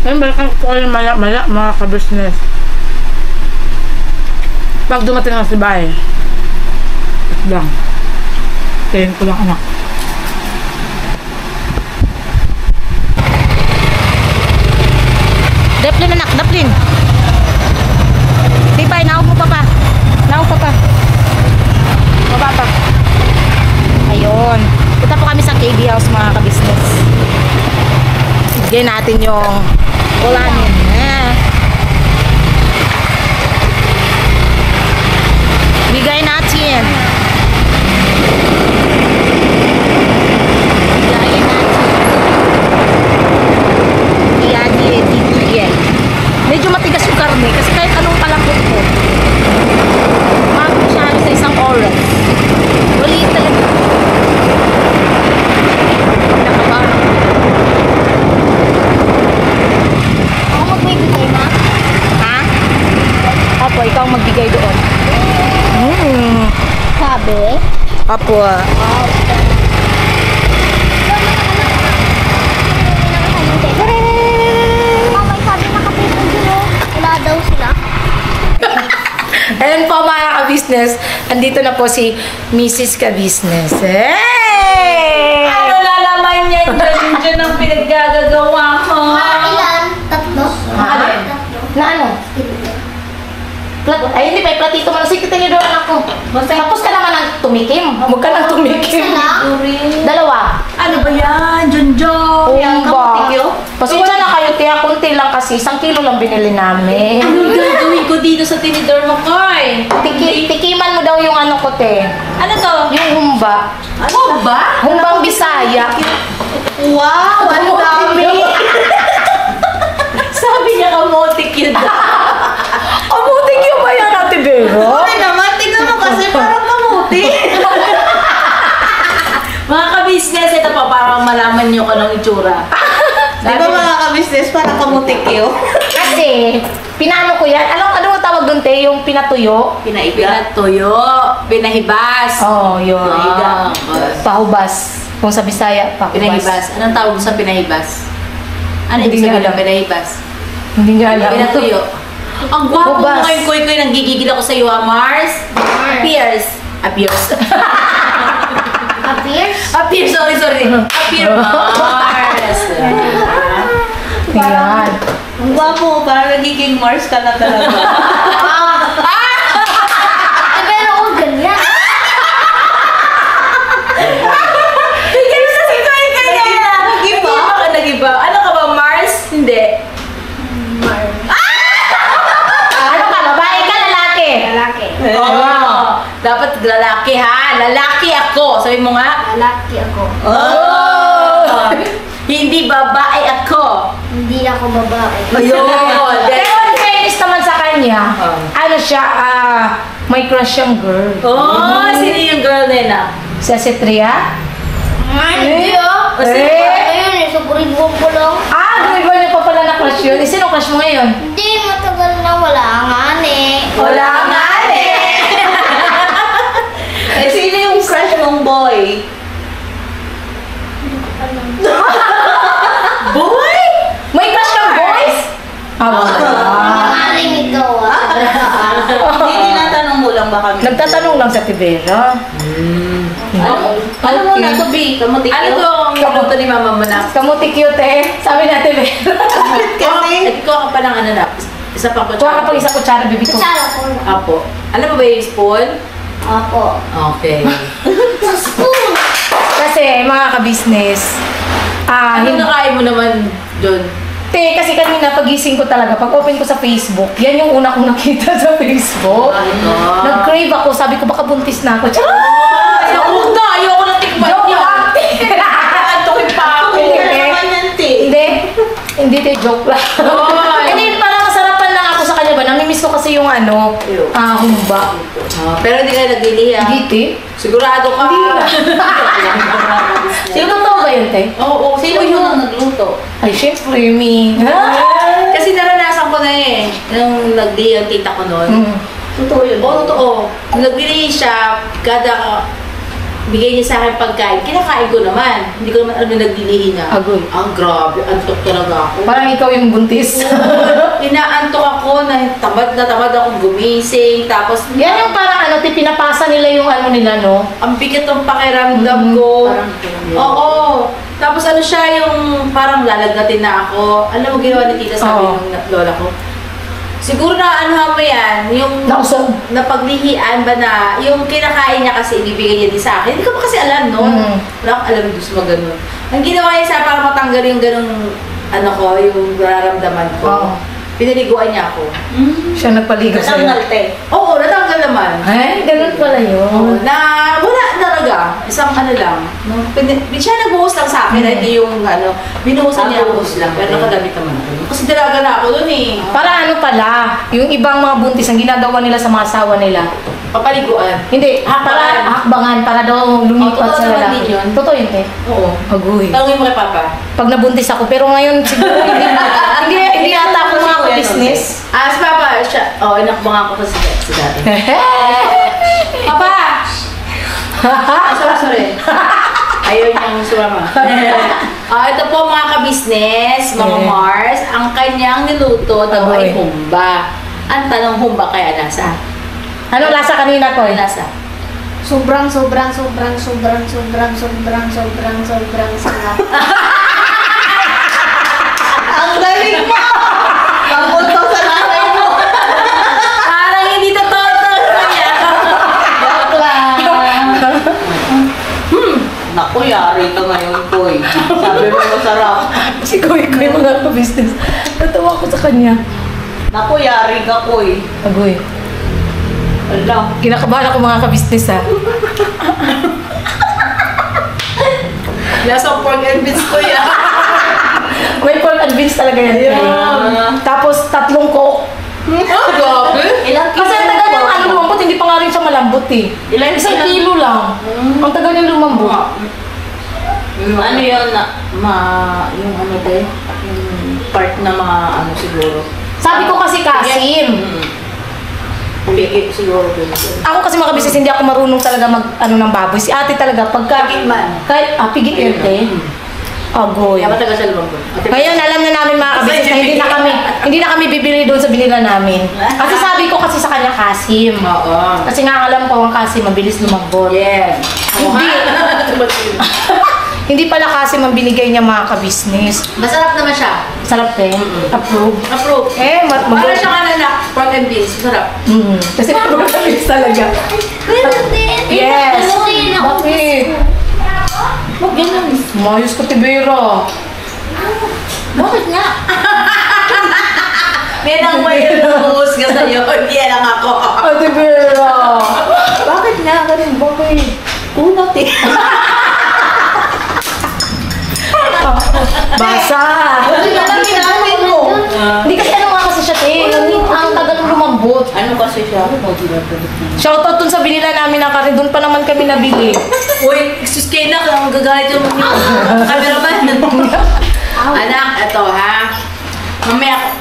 Ngayon balikan ko yung mala mga ka-business. Pag dumating na si Bay. At lang. Tingin ko lang anak. Daplin anak, daplin. Tibay, naog mo pa pa. Naog pa pa. Baba pa. Ayun. Punta po kami sa KB house mga ka-business. Bigyan natin yung ulamin. Bigay natin. Medyo matigas yung karne kasi kahit anong palakot ko umabot siya sa isang oras. Maliit talaga. Nakabarang. Ako magbibigay na? Ha? Apo, ikaw magbigay doon. Sabi? Apo. Daw sila. Ayan po mga ka-business, andito na po si Mrs. Ka-business. Hey! Ano lalaman niya dyan ang pinaggagawa ko? Ilan? Tatlo? Na ano? Ay, hindi pa. Platito mo na. Sige, tingin doon ako. Tapos ka naman ang tumikim. Huwag ka nang tumikim. Dalawa. Ano ba yan? Junjong? Yung kamutik yun? Pasensya na kayo, tiya. Kunti lang kasi. 1 kilo lang binili namin. Anong gagawin ko dito sa tinidor mo, Koy? Tikiman mo daw yung ano ko, te. Ano to? Yung humba. Ano ba? Humbang Bisaya. Wow! Ang dami! Sabi niya kamotik yun. Amuting yung ba yan, Ate Vero? Ay naman, tingnan mo kasi parang kamuti. Mga ka-business, ito po, para malaman nyo kung anong itsura. Di ba mga ka-business, parang kamutik yun? Kasi, pinano ko yan. Anong tawag doon, te? Yung pinatuyo? Pinatuyo, pinahibas. Oo, yun. Pinahibas. Pahubas. Kung sa Bisaya, pahubas. Pinahibas. Anong tawag sa pinahibas? Ano Hindi ibig sabihin nga ng pinahibas? Hindi nga alam. Pinatuyo. Ang gwapo mo Hubas. ngayon, Koy, nanggigigil ako sa iyo, Mars. Appears. Appears? Appear, sorry. Appear Mars. Yan. Ang gwapo, parang nagiging Mars ka na talaga. Pero ako ganyan. Nag-iba? Ano ka ba, Mars? Hindi. Ano ka, babae ka, lalaki? Lalaki. Dapat lalaki ha. Lalaki ako. Sabi mo nga. Lalaki ako. Hindi babae ako. Hindi ako babae. Ayun. Pero in fairness naman sa kanya, ano siya, may crush siyang girl. Oh, sino yung girl na yun ah? Si Asetria? Hindi ah. Ayun eh, sa grade 1 ko lang. Grade 1 niyo pa pala na crush yun. Sino crush mo ngayon? Hindi, matagal na wala nga eh. Wala nga Eh, sino yung crush mong boy? Boy? May crush kang boys? Wala. Nangaling ikaw ah. Hindi, tinatanong mo lang ba kami? Nagtatanong lang sa Tibera. Ano mo na to, B? Kamutik Ano yun? to ang kamuto ni mama mo na? Kamuti cute eh. Sabi na Tibera. Kasi, Ikaw ka pa ng ano na? Isa pang Kuha kutsara. ka pag isa kutsara, bibi ko. Kutsara ko. Apo. Alam mo ba yung spoon? Apo. Okay. Spoon. Kasi mga ka-business, Ano nakain mo naman, John? kasi kanina pagising ko talaga, pag open ko sa Facebook, yan yung una kong nakita sa Facebook. Nag-crave ako, sabi ko baka buntis na ako. Charot! Ay, huwag na! Ayoko na tikman Joke niya. lang! Antukin pa ako. Hindi. ano naman yan, te? Hindi, joke lang. Hindi, parang masarapan lang ako sa kanya ba? Namimiss ko kasi yung humba. Pero hindi ka naglilihi ah. Giti? Sigurado ka. Sino totoo ba yun, te? Oo. Sino yung nagluto? Ay, syempre, me. Kasi naranasan ko na eh. Nung nagdihi ang tita ko noon. Totoo yun. Oo, totoo. Nung nagdihi siya, kada bigay niya sa akin pagkain, kinakain ko naman. Hindi ko naman alam na nagdilihi niya. Agoy. Grabe. Antok talaga ako. Parang ikaw yung buntis. Inaantok ako na tamad akong gumising. Tapos, Yan yung parang pinapasa nila yung nila, no? ang bigat ng pakiramdam ko. Oo. Tapos ano siya yung parang lalagnatin na ako. Alam mo ginawa ni tita sabi Oo. ng lola ko? Siguro na ano mo yan, yung Nausog. napaglihian ba na, yung kinakain niya kasi ibibigay niya din sa akin. Hindi ko pa kasi alam, no? Wala akong alam gusto mo ganun. Ang ginawa niya sa para matanggal yung ganung yung nararamdaman ko. Oo. Pinaliguan niya ako. Siya nagpaligo sa'yo. Natanggal, te. Oo, natanggal naman. Ay, ganun pala yun. Na wala talaga. Isang lang. No? Siya nagbuhos lang sa akin. Ito yung binuhusan niya ako. Pero nakagamit naman ako. Kasi dalaga na ako dun eh. Para pala, yung ibang mga buntis ang ginagawa nila sa mga asawa nila. Papaliguan. Hindi, para hakbangan, para daw lumipat totoo sa naman lalaki. din yun. Totoo yun, te. Oo. Agoy. Tanungin mo kay Papa. Pag nabuntis ako, pero ngayon siguro hindi yata ako mga business. Si Papa, siya. Inakbang ako kasi si dati. Papa! Sorry. Ayaw niyang sumama. Ito po mga ka-business, mga Mars, ang kanyang niluto daw ay humba. Ang tanong humba kaya nasa? Anong lasa kanina ko? Nasa? Sobrang sarap. Ang galing mo! Pagpunta sa nanay mo! Parang hindi totoo to. Naku, yari ka ngayon, boy. Sabi mo masarap. Si Koy mga ka-business. Natawa ko sa kanya. Naku, yari ka, koy. Agoy. Alam. Kinakabahan ako mga ka-business, ha. Nasa pork and beans ko yan. May pork and beans talaga yan. Tapos 3 coke. Grabe. Ilang Kasi ang tagal niyang lumambot, hindi pa nga rin siya malambot eh. Ilan 1 kilo lang. Ang tagal niyang lumambot. Ano yun na, yung part na siguro. Sabi ko kasi Kasim. Pigit siguro. Ako kasi mga kabisnes, hindi ako marunong talaga ng baboy. Si ate talaga, pagka... Pigit man. Kahit, pigit yun, te. Agoy. Kaya matagal siya lumambot. Ngayon, alam na namin mga kabisnes na hindi na kami bibili doon sa binila namin. Kasi sabi ko kasi sa kanya, Kasim. Oo. Kasi nga alam ko ang Kasim, mabilis lumambot. Yeah. Hindi. Hindi pala kasi ang binigay niya mga ka-business. Masarap naman siya. Sarap eh. Approve. Approve. Para siya kananak, pork and beans. Masarap. Kasi approve na beans talaga. Meron din. Yes. Bakit? Bakit ganun? Mayos ko, Tibera. Bakit nga? May nang may nangusga sa'yo. Hindi lang ako. Tibera. Bakit nga? Ganun, bakit? Kunat eh. Basa! Ang ginamit mo! Hindi kasi ano nga kasi siya, ang tagal lumambot. Ano kasi siya? Shoutout dun sa binila namin ng kare, dun pa naman kami nabili. Uy, excuse kayo na, kung gagalit yung cameraman. Anak, eto ha. Mamaya,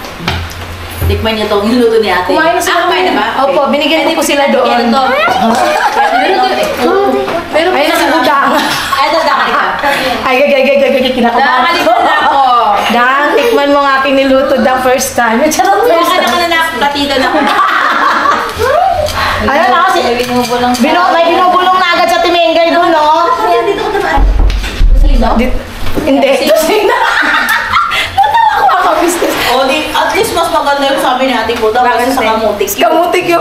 tikman niyo itong niluto ni ate. Kumain na sila. Kumain na ba? Opo, binigyan ko po sila doon. Kaya ito. Pero may nasa budang. Ay, dadakay ka. Ay, kinakabahan Nakakalimutan na ako. Dang, tikman mo ang aking niluto the first time. Charot, first Baka time. na katita na ako. Ayun na kasi, may binubulong na agad sa Timengay doon, no? Dito ko naman. Hindi. Sino? Natawa ko ako, business. O, at least mas maganda yung sabi ni Ate Buda kasi sa kamutik. Kamutik yung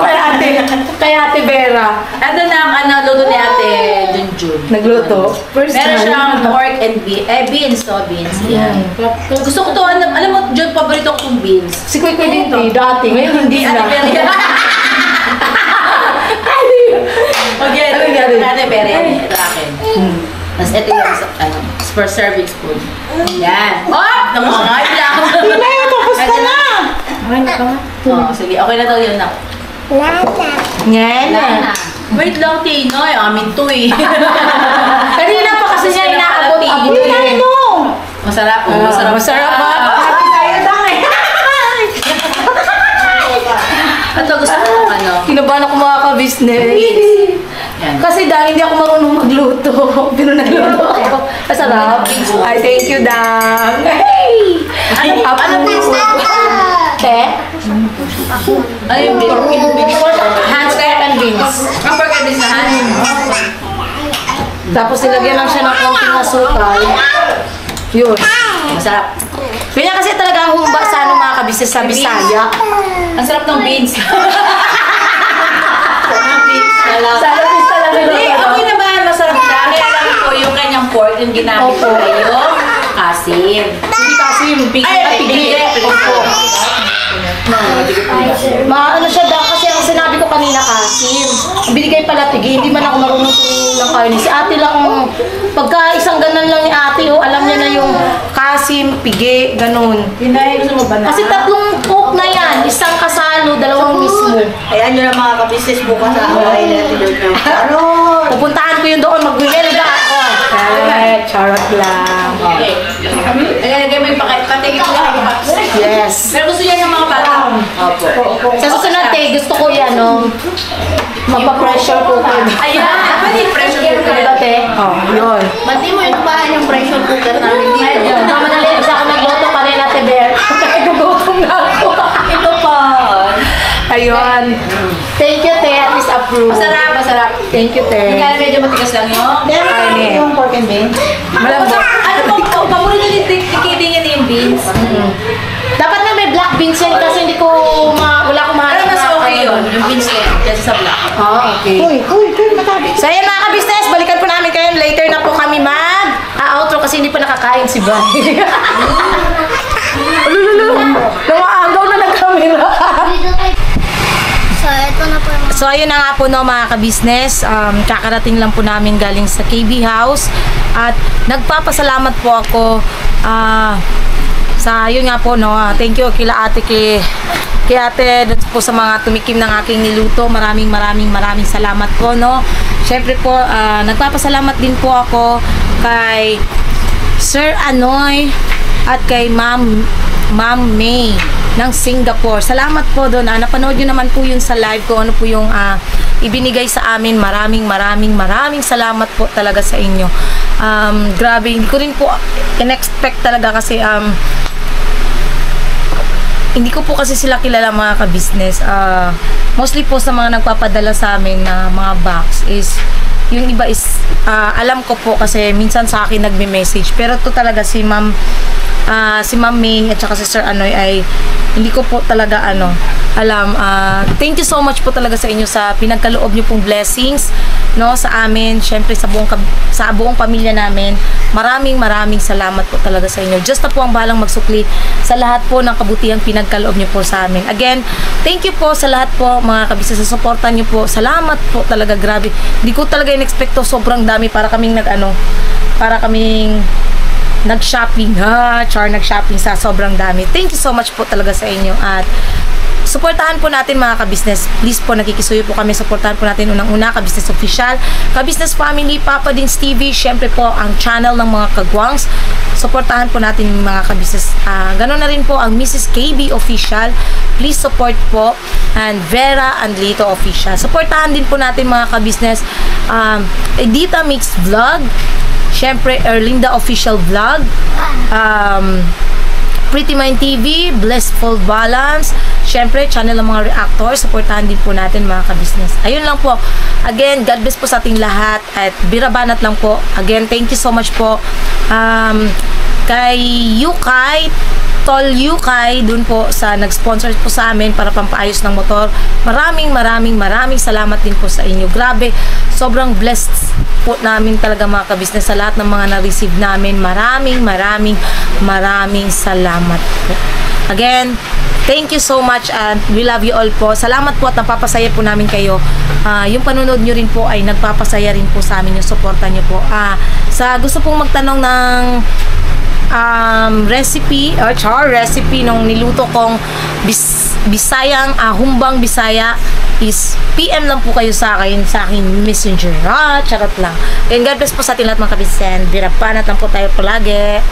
kay ate Vera. Ito na ang luto ni ate Junjun. Nagluto. First Meron time. siyang pork and beans. Beans. Yan. Gusto ko to, alam mo, Jun, paborito ko itong beans. Si Kuy Kuy din dati. Ngayon hindi Ate na. Berry. Okay, Ano nangyari? Ate Berry. Ito akin. Tapos ito yung for serving spoon. Yan. Oh! Namangay lang. Hindi na yun. Tapos ka na. Oh, sige. Okay na daw yun na. Yan na. Wait lang, Tinoy. Amin to eh. Kanina pa kasi niya inaabot-abot. Hindi na ito. Masarap. Masarap. Masarap ba? Happy tayo dahil. Ito gusto ko ano. Kinabahan ako mga ka-business. Yan. Kasi dahil hindi ako marunong magluto. Pero nagluto ako. Masarap. Ay, thank you, Dang. Hey! Ano Te? Ano yung beans? Hands kaya and beans. Ang pork and beans na hand. Tapos nilagyan lang siya ng konting asukal. Yun. Masarap. Kanya kasi talaga ang humba sa ano mga kabisnes sa Bisaya. Ang sarap ng beans. Sa labis talaga Hindi, nila. okay naman. Masarap siya. Kaya lang po yung kanyang pork yung ginamit ko Opo. kayo. Asin. Hindi kasi yung pigi. Ay, pigi. Opo. Ano siya daw kasi ang sinabi ko kanina asim. Binigay pala pigi. Hindi man ako marunong tumingin ng kain. Si ate lang pagka isang ganan lang ni ate, alam niya na yung kasim, pigi, ganun. Pinay, gusto mo ba na? Kasi tatlong cook na yan. Isang kasalo, dalawang mismo. Ayan nyo na mga ka-business bukas sa bahay na Ate Buda. Charot! Pupuntahan ko yun doon, mag-wilga ako. Charot lang. Okay. Lagay mo yung patigil ko lang. Yes. Pero gusto niya ng mga bata. Opo. Sa susunod, gusto ko yan, no? Magpa-pressure cooker. Ayan. Pwede pressure cooker. Dati? Oh, yun. Bati mo yung bahay ng pressure cooker namin dito. Madali, isa ako nagluto pa rin Ate Bear. Nagugutom na ako. Ito pa. Ayun. Thank you, Te. At least approve. Masarap, masarap. Thank you, Te. Kaya medyo matigas lang yun. Ay, Yung pork and beans. malambot. Ano pa, paborito niya na yung beans. Dapat na may black beans yan kasi hindi ko wala akong Pero mahanap mas na- okay yun, yung beans niya, kaysa sa black. Okay. So ayan mga ka-business, balikan po namin kayo. Later na po kami outro kasi hindi pa nakakain si Bri. Lumaagaw na nag-camera. So, ito na po yung So ayun na nga po no mga ka-business, kakarating lang po namin galing sa KB House at nagpapasalamat po ako sa yun nga po no, thank you kila ate kay ate dun po sa mga tumikim ng aking niluto. Maraming salamat po no. Syempre po nagpapasalamat din po ako kay Sir Anoy at kay Ma'am May ng Singapore. Salamat po doon. Napanood nyo naman po yun sa live ko. Ano po yung ibinigay sa amin. Maraming salamat po talaga sa inyo. Grabe. Hindi ko rin po in-expect talaga kasi hindi ko po kasi sila kilala mga ka-business. Mostly po sa mga nagpapadala sa amin na mga box is yung iba is, alam ko po kasi minsan sa akin nagme-message. Pero to talaga si Ma'am Ming at saka si Sir Anoy ay hindi ko po talaga alam. Thank you so much po talaga sa inyo sa pinagkaloob niyo pong blessings, no, sa amin, syempre sa buong pamilya namin. Maraming salamat po talaga sa inyo. Just na po ang balang magsukli sa lahat po ng kabutihang pinagkaloob niyo po sa amin. Again, thank you po sa lahat po mga kabisnes sa suporta niyo po. Salamat po talaga, grabe. Hindi ko talaga in-expect to, sobrang dami para kaming nag-shopping, nag-shopping sa sobrang dami. Thank you so much po talaga sa inyo at suportahan po natin mga kabisnes. Please po, nakikisuyo po kami. Suportahan po natin unang-una, Kabisnes Official, Kabisnes Family, Papa Dins TV, syempre po ang channel ng mga kagwangs. Suportahan po natin yung mga kabisnes. Ganoon na rin po ang Mrs. KB Official. Please support po. And Vera Andlito Official. Suportahan din po natin mga kabisnes. Edita Mix Vlog. Syempre, Erlinda Official Vlog. Pretty Mind TV, Blissful Balance, syempre, channel ng mga reactors, supportahan din po natin mga kabisnes. Ayun lang po. Again, God bless po sa ating lahat at birabanat lang po. Again, thank you so much po. Kay Yukay, Tol Yukay, dun po sa nag-sponsor po sa amin para pampaayos ng motor. Maraming salamat din po sa inyo. Grabe, sobrang blessed po namin talaga mga kabisnes sa lahat ng mga na-receive namin. Maraming salamat po. Again, thank you so much and we love you all po. Salamat po at napapasaya po namin kayo. Yung panunod nyo rin po ay nagpapasaya rin po sa amin yung suporta nyo po. Sa gusto pong magtanong ng recipe nung niluto kong Bisayang humbang Bisaya is PM lang po kayo sa aking messenger. Charot lang. And God bless po sa ating lahat mga kabisnes. Birapanat lang po tayo palagi.